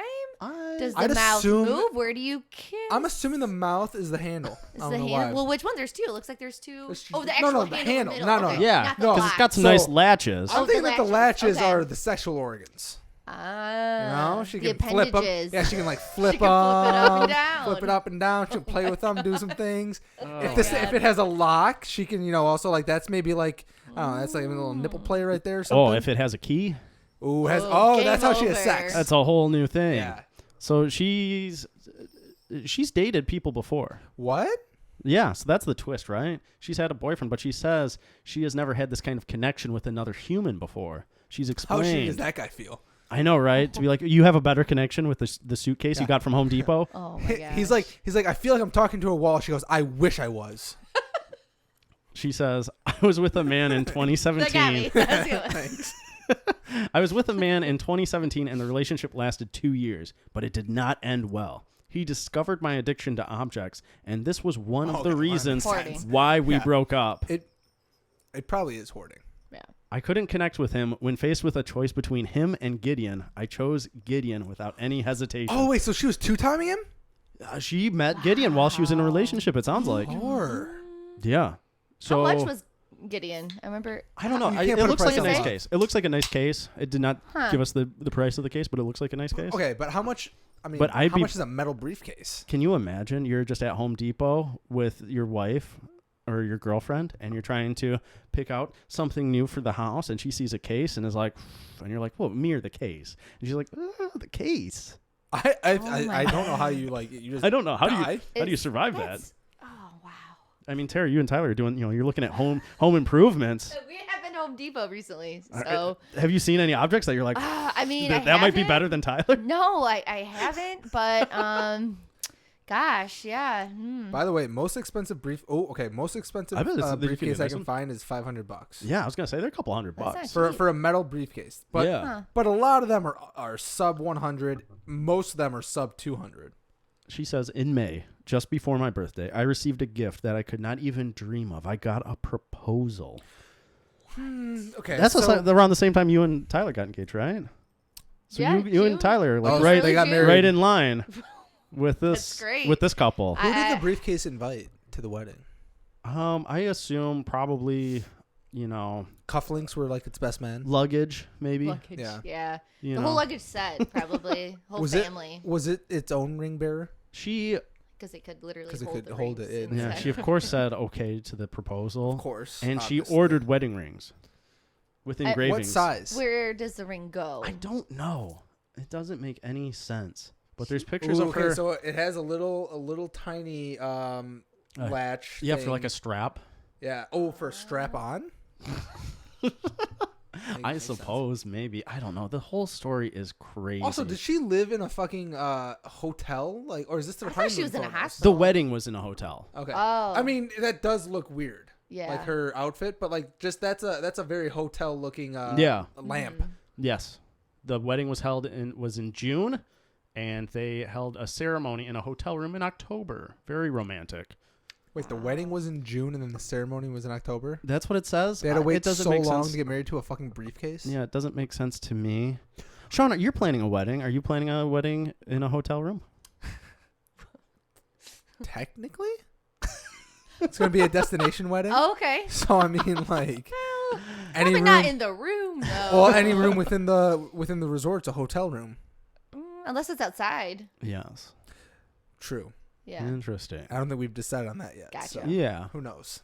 Does the I'd mouth assume- move? Where do you kiss? I'm assuming the mouth is the handle. Is I the don't know handle? why. Well, which one? There's two. It looks like there's two. There's two- Oh, the no, actual no, the handle. in the handle. middle. No, no. Okay, Yeah, not the because lock. it's got some So- nice latches. Oh, I'm thinking that the latches okay. are the sexual organs. You know, she the can flip them. appendages. Yeah, she can like flip She can flip it up and them, down. flip it up and down. She'll play with them, do some things. Oh, If it has a lock, she can also like that's maybe like I don't know, that's like a little nipple play right there. Or something. Oh, if it has a key, Ooh, game that's how she has over. sex. that's a whole new thing. Yeah. So she's dated people before. What? Yeah, so that's the twist, right? She's had a boyfriend, but she says she has never had this kind of connection with another human before. She's How explained. shitty does that guy feel? I know, right? To be like, you have a better connection with the suitcase you got from Home Depot. Oh my god. He's like, I feel like I'm talking to a wall. She goes, I wish I was. She says, I was with a man in that got me. 2017. That's good. Thanks. I was with a man in 2017, and the relationship lasted 2 years, but it did not end well. He discovered my addiction to objects, and this was one of the that reasons makes sense. why we Yeah. broke up. It probably is hoarding. Yeah. I couldn't connect with him. When faced with a choice between him and Gideon, I chose Gideon without any hesitation. Oh wait, so she was two-timing him? She met Gideon while she was in a relationship, it sounds like. Or Yeah. So How much was Gideon? I remember. I don't know. You It can't put a looks like price a nice on it. case. It looks like a nice case. It did not give us the price of the case, but it looks like a nice case. Okay, but how much? I mean, But how much is a metal briefcase? Can you imagine you're just at Home Depot with your wife or your girlfriend, and you're trying to pick out something new for the house, and she sees a case and is like, and you're like, well, me or the case? And she's like, the case. I don't know how you like. You just I don't know. How die. do you survive that? Oh wow. I mean, Terry, you and Tyler are doing, you're looking at home improvements. We have been Home Depot recently, so. Have you seen any objects that you're like, I mean, that might be better than Tyler? No, I haven't, but gosh, yeah. By the way, most expensive most expensive I bet it's- you can briefcase get I this can one. find is $500 Yeah, I was gonna say they're a couple $100 That's for a metal briefcase. But yeah. but a lot of them are sub 100. Most of them are sub 200. She says, in May, just before my birthday, I received a gift that I could not even dream of. I got a proposal. Okay, That's around the same time you and Tyler got engaged, right? So Yeah, you and Tyler are like right. They got married right in line with this That's great. with this couple. Who did the briefcase invite to the wedding? I assume probably, Cufflinks were like its best man. luggage, maybe. Luggage, Yeah. the whole luggage set, probably whole Was family, Was it its own ring bearer? She, because it could literally 'Cause it hold could the hold rings it in. yeah, inside. she of course said okay to the proposal. Of course. And she obviously. ordered wedding rings with engravings. What size? Where does the ring go? I don't know. It doesn't make any sense. But there's pictures of okay, her. so it has a little tiny latch. Yeah, thing. for like a strap. Yeah. Oh, for a strap on. I suppose maybe. I don't know. The whole story is crazy. Also, did she live in a fucking hotel? Like, or is this the I thought honeymoon she was in a photos? hospital. the wedding was in a hotel. Okay. Oh. I mean, that does look weird. Yeah. Like her outfit, but like just that's a very hotel looking Yeah. lamp. Yes. The wedding was in June, and they held a ceremony in a hotel room in October. Very romantic. Wait, the wedding was in June and then the ceremony was in October? That's what it says. They had to It wait doesn't so make long sense. to get married to a fucking briefcase? Yeah, it doesn't make sense to me. Sean, you're planning a wedding. Are you planning a wedding in a hotel room? Technically? It's going to be a destination wedding? Oh, okay. So, I mean, like... any Probably room, not in the room though. well, any room within the resort's a hotel room. Unless it's outside. Yes. True. Yeah. Interesting. I don't think we've decided on that yet. Gotcha. So Yeah. who knows?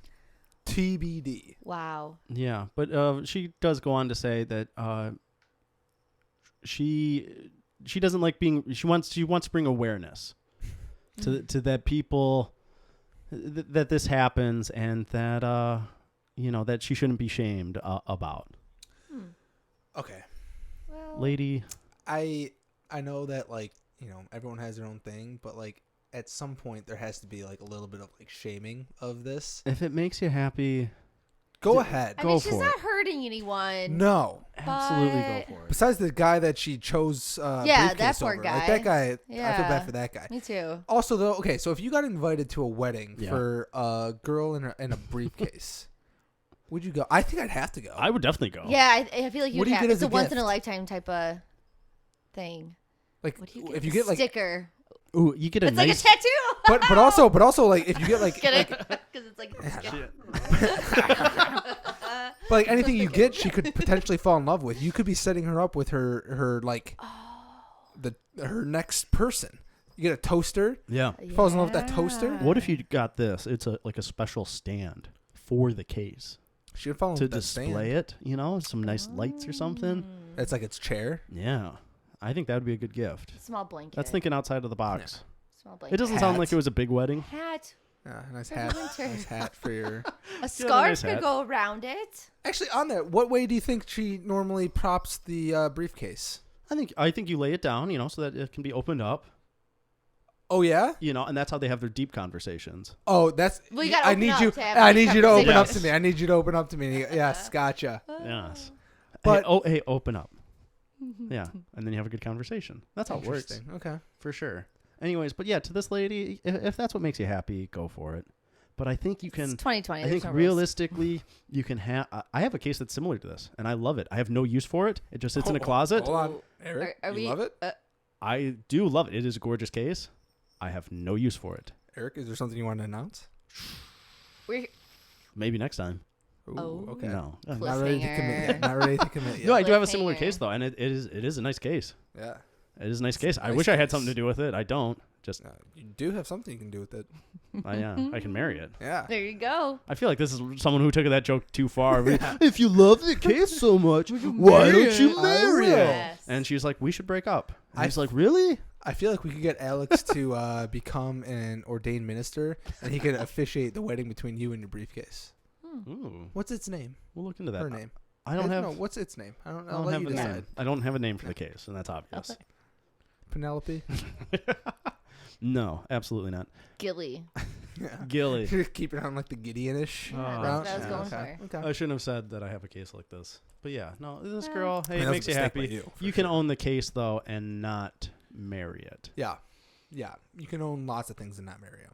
TBD. Wow. Yeah, but she does go on to say that she doesn't like being. She wants to bring awareness to that people that this happens, and that that she shouldn't be shamed about. Okay. Well, Lady, I know that, like, everyone has their own thing, but, like, at some point there has to be, like, a little bit of, like, shaming of this. if it makes you happy, Go ahead. I go mean, she's for not it. hurting anyone. No. absolutely go But- for it. Besides the guy that she chose Yeah, briefcase that poor over. guy. Like, that guy, I feel Yeah. bad for that guy. Me too. Also, though, okay, so if you got invited to a wedding Yeah. for a girl in a briefcase, would you go? I think I'd have to go. I would definitely go. Yeah, I feel like you What do you have. get It's as a a once in gift? a lifetime type of thing. Like, What do you get? if you A get, like, sticker. Ooh, you get a It's nice. like a tattoo. but also, like, if you get, like, Get it? like, Because it's like. but, like, anything you get, she could potentially fall in love with. You could be setting her up with her like, her next person. You get a toaster. Yeah. Falls in love with that toaster? What if you got this? It's like a special stand for the case She would fall in love to with that display stand. it. Some nice lights or something. It's like its chair. Yeah, I think that would be a good gift. Small blanket. That's thinking outside of the box. Small blanket. It doesn't sound Hat. like it was a big wedding. Hat. Yeah, a nice For the hat. winter. Nice hat for your. A scarf nice could hat. go around it. Actually, on that, what way do you think she normally props the briefcase? I think you lay it down, so that it can be opened up, Oh yeah. and that's how they have their deep conversations. Oh, that's. Well, you gotta I open need up you. to have I a need you to open up conversation. to me. I need you to open up to me. Yes, gotcha. Yes, But- hey, open up. Yeah, and then you have a good conversation. That's how it works Interesting. Okay. for sure. Anyways, but yeah, to this lady, if that's what makes you happy, go for it. But I think you It's can. 2020. I there's think no rules. realistically, you can have. I have a case that's similar to this, and I love it. I have no use for it. It just sits in a closet. Hold on, Eric. Are you we- love it? I do love it. It is a gorgeous case. I have no use for it. Eric, is there something you want to announce? We're Maybe next time. Ooh, okay. No. Not ready to commit yet. Not ready to commit yet. No, I do have a similar case though, and it is a nice case. Yeah. It is a nice case. I wish I had something to do with it. I don't. Just you do have something you can do with it. I can marry it. Yeah. There you go. I feel like this is someone who took that joke too far. Yeah. If you love the case so much, why don't you marry it? Yes. And she's like, we should break up. And I he's like, really? I feel like we could get Alex to become an ordained minister, and he could officiate the wedding between you and your briefcase. Ooh. What's its name? We'll look into that. Her name. I don't have. No, what's its name? I don't. I I'll don't let have you a decide. name. I don't have a name for the case, and that's obvious. Okay. Penelope. No, absolutely not. Gilly. Yeah. Gilly. Keep it on like the Gideonish Yeah, route. that's what I was going Okay. for. Okay. I shouldn't have said that I have a case like this. But yeah, no, this Yeah. girl, hey, I mean, it that was makes a you mistake by happy. you, for You can sure. own the case, though, and not marry it. Yeah. Yeah. You can own lots of things and not marry them.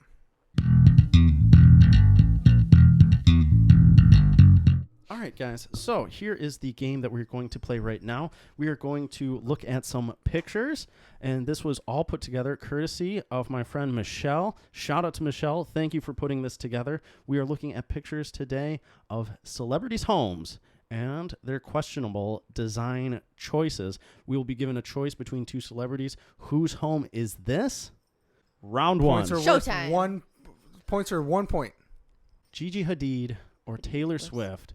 All right, guys. So here is the game that we're going to play right now. We are going to look at some pictures, and this was all put together courtesy of my friend Michelle. Shout out to Michelle. Thank you for putting this together. We are looking at pictures today of celebrities' homes and their questionable design choices. We will be given a choice between two celebrities. Whose home is this? Round Points one. are worth Showtime. Points are 1 point. Gigi Hadid or Taylor Swift?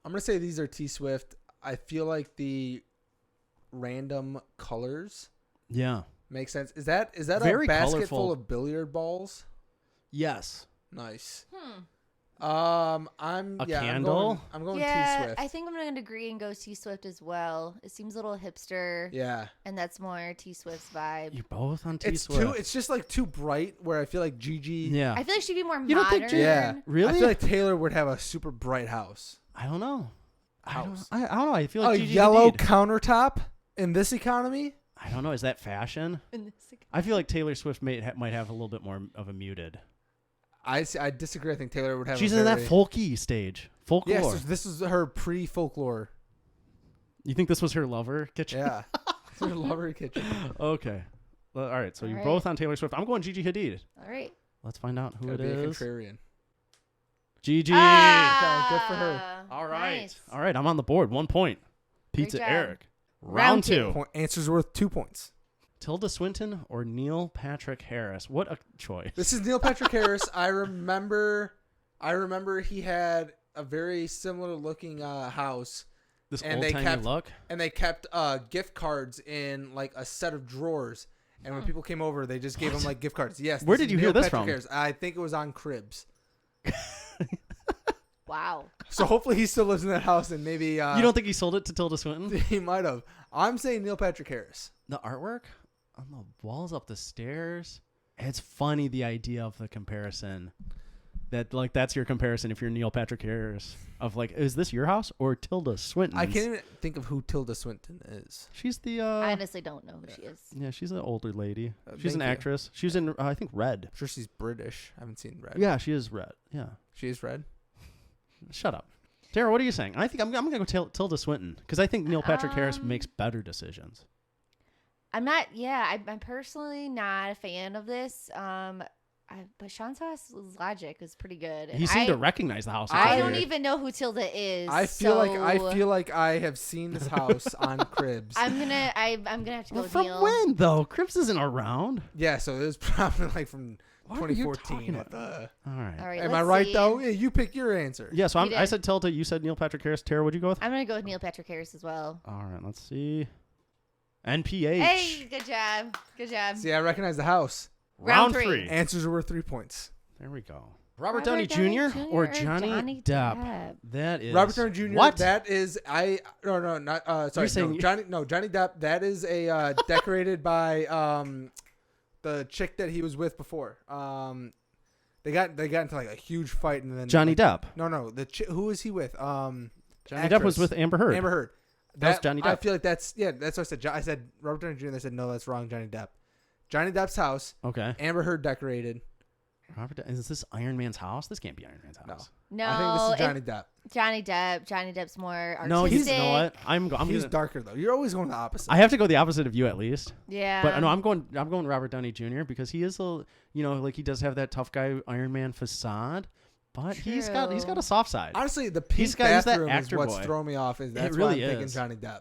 I'm gonna say these are T Swift. I feel like the random colors Yeah. make sense. Is that Very a basket colorful. full of billiard balls? Yes. Nice. A candle? I'm going T Yeah, Swift. I think I'm going to agree and go T Swift as well. It seems a little hipster. Yeah. And that's more T Swift's vibe. You're both on T It's Swift. it's just like too bright. Where I feel like Gigi. Yeah. I feel like she'd be more You don't think modern. Yeah. Really? I feel like Taylor would have a super bright house. I don't know. House. I don't know. I feel like A Gigi yellow Hadid. countertop in this economy. I don't know. Is that fashion? I feel like Taylor Swift might have a little bit more of a muted. I disagree. I think Taylor would have. She's a in that very- folky stage. Folklore. Yes, this is her pre-folklore. You think this was her lover kitchen? Yeah. It's her lover kitchen. Okay. Well, all right. So All you're right. both on Taylor Swift. I'm going Gigi Hadid. All right. Let's find out who Gotta it be a is. contrarian. Gigi. good for her. All right. Nice. All right. I'm on the board. 1 point. Pizza job. Eric. Round two. Answer's worth 2 points. Tilda Swinton or Neil Patrick Harris? What a choice. This is Neil Patrick Harris. I remember he had a very similar looking house, This and they old-timey kept- look. and they kept gift cards in like a set of drawers. And when people came over, they just gave them like gift cards. Yes. Where this did is you Neil hear this Patrick from? Harris. I think it was on Cribs. Wow. So hopefully he still lives in that house, and maybe You don't think he sold it to Tilda Swinton? he might have. I'm saying Neil Patrick Harris. The artwork on the walls up the stairs. It's funny, the idea of the comparison. That like that's your comparison if you're Neil Patrick Harris of like, is this your house or Tilda Swinton's? I can't even think of who Tilda Swinton is. She's the I honestly don't know who she is. yeah, she's an older lady. She's Thank an you. actress. She was in I think Red. I'm sure she's British. I haven't seen Red. Yeah, she is Red. Yeah. She is Red. Shut up. Tara, what are you saying? I think I'm going to go Tilda Swinton because I think Neil Patrick Harris makes better decisions. I'm not. Yeah, I'm personally not a fan of this. But Sean's house logic is pretty good. He seemed to recognize the house. I I- don't even know who Tilda is. I feel so like I have seen this house on Cribs. I'm gonna have to go with From Neil. when though? Cribs isn't around. Yeah, so it was probably like from What are you 2014. talking At the, All right. All right. am let's I right see. though? Yeah, you pick your answer. Yeah, so You I did. said Tilda. You said Neil Patrick Harris. Tara, what'd you go with? I'm gonna go with Neil Patrick Harris as well. All right, let's see. NPH. Hey, good job. Good job. See, I recognize the house. Round three. Answers are worth 3 points. There we go. Robert Downey Jr. or Johnny Depp? That is Robert Downey Jr. What? That is sorry. You're saying Johnny Depp. That is a decorated by the chick that he was with before. They got into like a huge fight and then Johnny Depp. No, who was he with? Johnny Actress. Depp was with Amber Heard. Amber Heard. That's Johnny Depp. I feel like that's what I said. I said Robert Downey Jr. They said no, that's wrong. Johnny Depp. Johnny Depp's house. Okay. Amber Heard decorated. Is this Iron Man's house? This can't be Iron Man's house. No, I think this is Johnny Depp. Johnny Depp. Johnny Depp's more artistic. No, he's. You know what? I'm He's gonna. darker though. You're always going the opposite. I have to go the opposite of you at least. Yeah. But no, I'm going Robert Downey Jr. because he is like he does have that tough guy Iron Man facade, But he's got a soft side. Honestly, the pink bathroom is what's boy. throwing me off. That's really why I'm thinking Johnny Depp.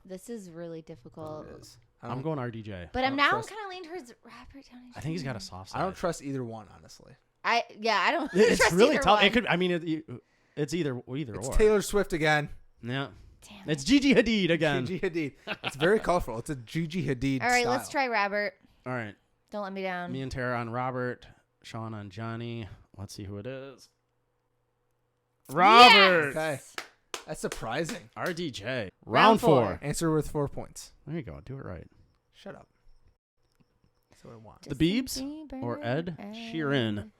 This is really difficult. It is. I'm going RDJ. But I'm kind of leaning towards Robert Downey Jr. I think he's got a soft side. I don't trust either one, honestly. I don't. It's trust really either tough. one. It could. I mean, it's either It's or. Taylor Swift again. Yeah. Damn It's Gigi Hadid again. Gigi Hadid. It's very colorful. It's a Gigi Hadid All right, style. let's try Robert. All right. Don't let me down. Me and Tara on Robert. Sean on Johnny. Let's see who it is. Robert. Yes! Okay. That's surprising. RDJ. Round 4. Answer worth 4 points. There you go. Do it right. Shut up. That's what I want. The Biebs or Ed Sheeran?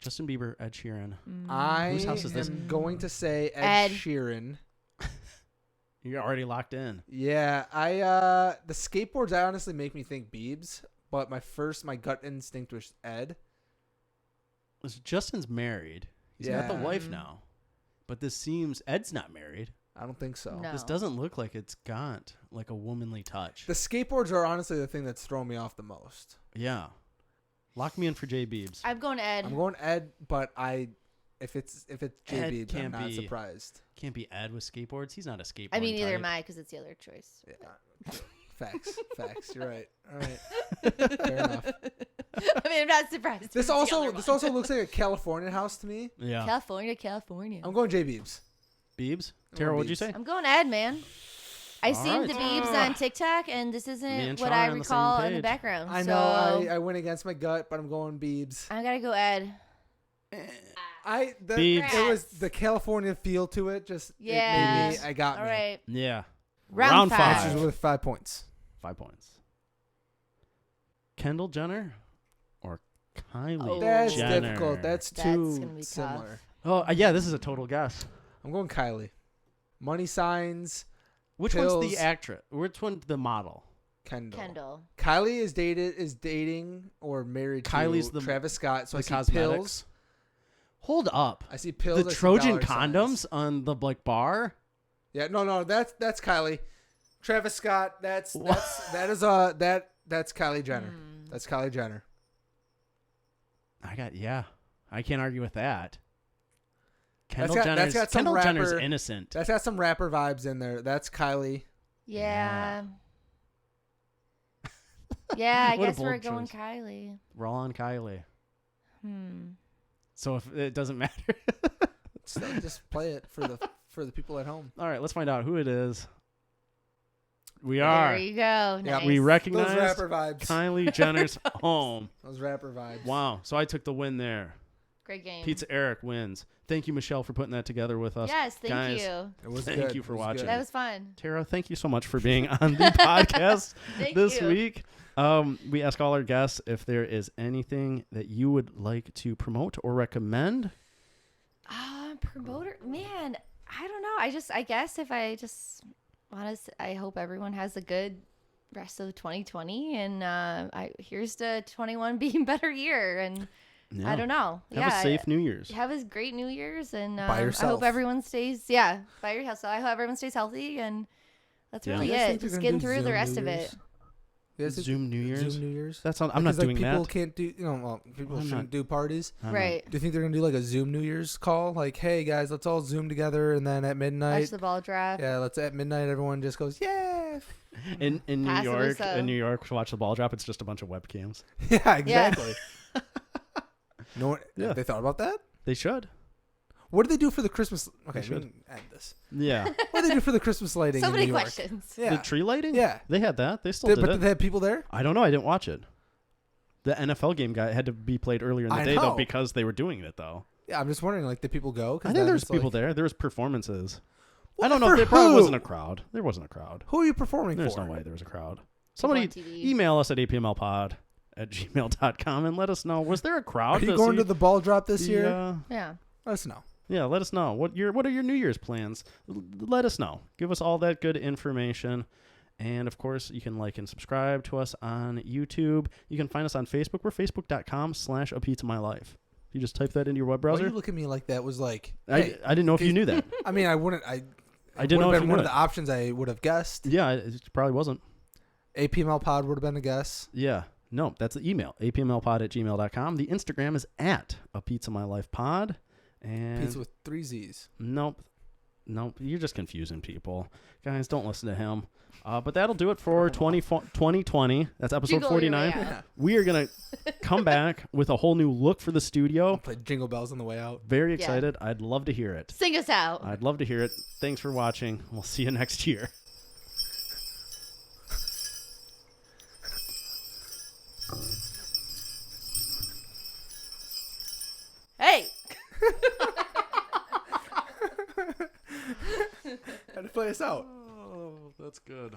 Justin Bieber, Ed Sheeran. I Whose house is this? am going to say Ed Sheeran. You're already locked in. Yeah, the skateboards honestly make me think Biebs, but my gut instinct was Ed. Justin's married. He's got the wife now. But this seems Ed's not married. I don't think so. No. This doesn't look like it's got like a womanly touch. The skateboards are honestly the thing that's thrown me off the most. Yeah. Lock me in for J Biebs. I'm going Ed. I'm going Ed, but if it's J Ed Biebs, I'm not surprised. Can't be Ed with skateboards. He's not a skateboard. I mean, neither type. am I because it's the other choice. Yeah. Facts. You're right. All right. Fair enough. I mean, I'm not surprised. This also looks like a California house to me. Yeah. California. I'm going J Biebs. Biebs? Tara, what'd you say? I'm going Ed, man. I've seen right. the Biebs on TikTok, and this isn't what Sean I on the recall same in the page. background. I know I went against my gut, but I'm going Biebs. I gotta go Ed. Biebs. It was the California feel to it. Just Yeah. it made me, I got All me. right. Yeah. Round five. five. Answers with 5 points. 5 points. Kendall Jenner or Kylie Oh. That's Jenner? difficult. That's That's too gonna be similar. Oh, yeah, this is a total guess. I'm going Kylie. Money signs. Which Pills. one's the actress? Which one's the model? Kendall. Kylie is dating or married Kylie's to the- Travis Scott. So the I see cosmetics. pills. Hold up. I see pills. The I see Trojan dollar condoms signs. on the bar? Yeah, no, that's Kylie. Travis Scott. That's Kylie Jenner. That's Kylie Jenner. I can't argue with that. Kendall that's got some Jenner's rapper- innocent. That's got some rapper vibes in there. That's Kylie. Yeah. Yeah, I What a guess we're bold going choice. Kylie. We're all on Kylie. So if it doesn't matter. So just play it for the people at home. All right, let's find out who it is. We There are. you go. Nice. We Those recognize rapper vibes. Kylie Jenner's home. Those rapper vibes. Wow. So I took the win there. Great game. Pizza Eric wins. Thank you, Michelle, for putting that together with us. Yes, thank Guys, you. It was Thank good. you for It was watching. good. That was fun. Tara, thank you so much for being on the podcast Thank this you. week. We ask all our guests if there is anything that you would like to promote or recommend. Promoter, man, I don't know. I guess if I just want to, I hope everyone has a good rest of 2020, and here's to 21 being a better year. And I don't know. Have a safe New Year's. Have a great New Year's, and By I yourself. hope everyone stays. By yourself. So I hope everyone stays healthy, and that's really You guys it. think they're Just gonna getting do through the Zoom rest New of Year's? it. You guys think- Zoom New Year's. Zoom New Year's. I'm not doing people that. can't do. People I'm shouldn't not- do parties. I'm Right. Do you think they're gonna do like a Zoom New Year's call? Like, hey guys, let's all Zoom together, and then at Watch midnight, the ball drop. at midnight, everyone just goes, yeah, In New Possibly York, so. in New York, to watch the ball drop, it's just a bunch of webcams. yeah, exactly. No one, Yeah. they thought about that. They should. What did they do for the Christmas? Okay, we should. can end this. Yeah. What did they do for the Christmas lighting? So in many New York? questions. Yeah, The tree lighting? Yeah. They had that. They still But did did it. they have people there? I don't know. I didn't watch it. The NFL game had to be played earlier in the I day, know. though, because they were doing it, though. Yeah, I'm just wondering, like, did people go? 'Cause I think then there's it's people like, there. There was performances. What, I don't know. for There probably who? wasn't a crowd. There wasn't a crowd. Who are you performing There's for? no way there was a crowd. People Somebody on TV. email us at apmlpod@gmail.com and let us know. Was there a crowd? Are you going to the ball drop this year? Yeah. Let us know. Yeah, let us know. What are your New Year's plans? Let us know. Give us all that good information. And, of course, you can like and subscribe to us on YouTube. You can find us on Facebook. We're facebook.com/apizza.mylife. You just type that into your web Why browser. you look at me like that was like, I hey, didn't know if you knew that. I mean, I wouldn't. I didn't know would if have you been one knew of the it. options I would have guessed. Yeah, it probably wasn't. APML pod would have been a guess. Yeah. No, that's the email, apmlpod@gmail.com. The Instagram is @apizza.mylifepod. And Pizza with 3 Z's. Nope. You're just confusing people. Guys, don't listen to him. But that'll do it for 2020. That's episode Jingle 49. We are going to come back with a whole new look for the studio. Play Jingle Bells on the way out. Very excited. I'd love to hear it. Sing us out. I'd love to hear it. Thanks for watching. We'll see you next year. Hey! Had to play us out. Oh, that's good.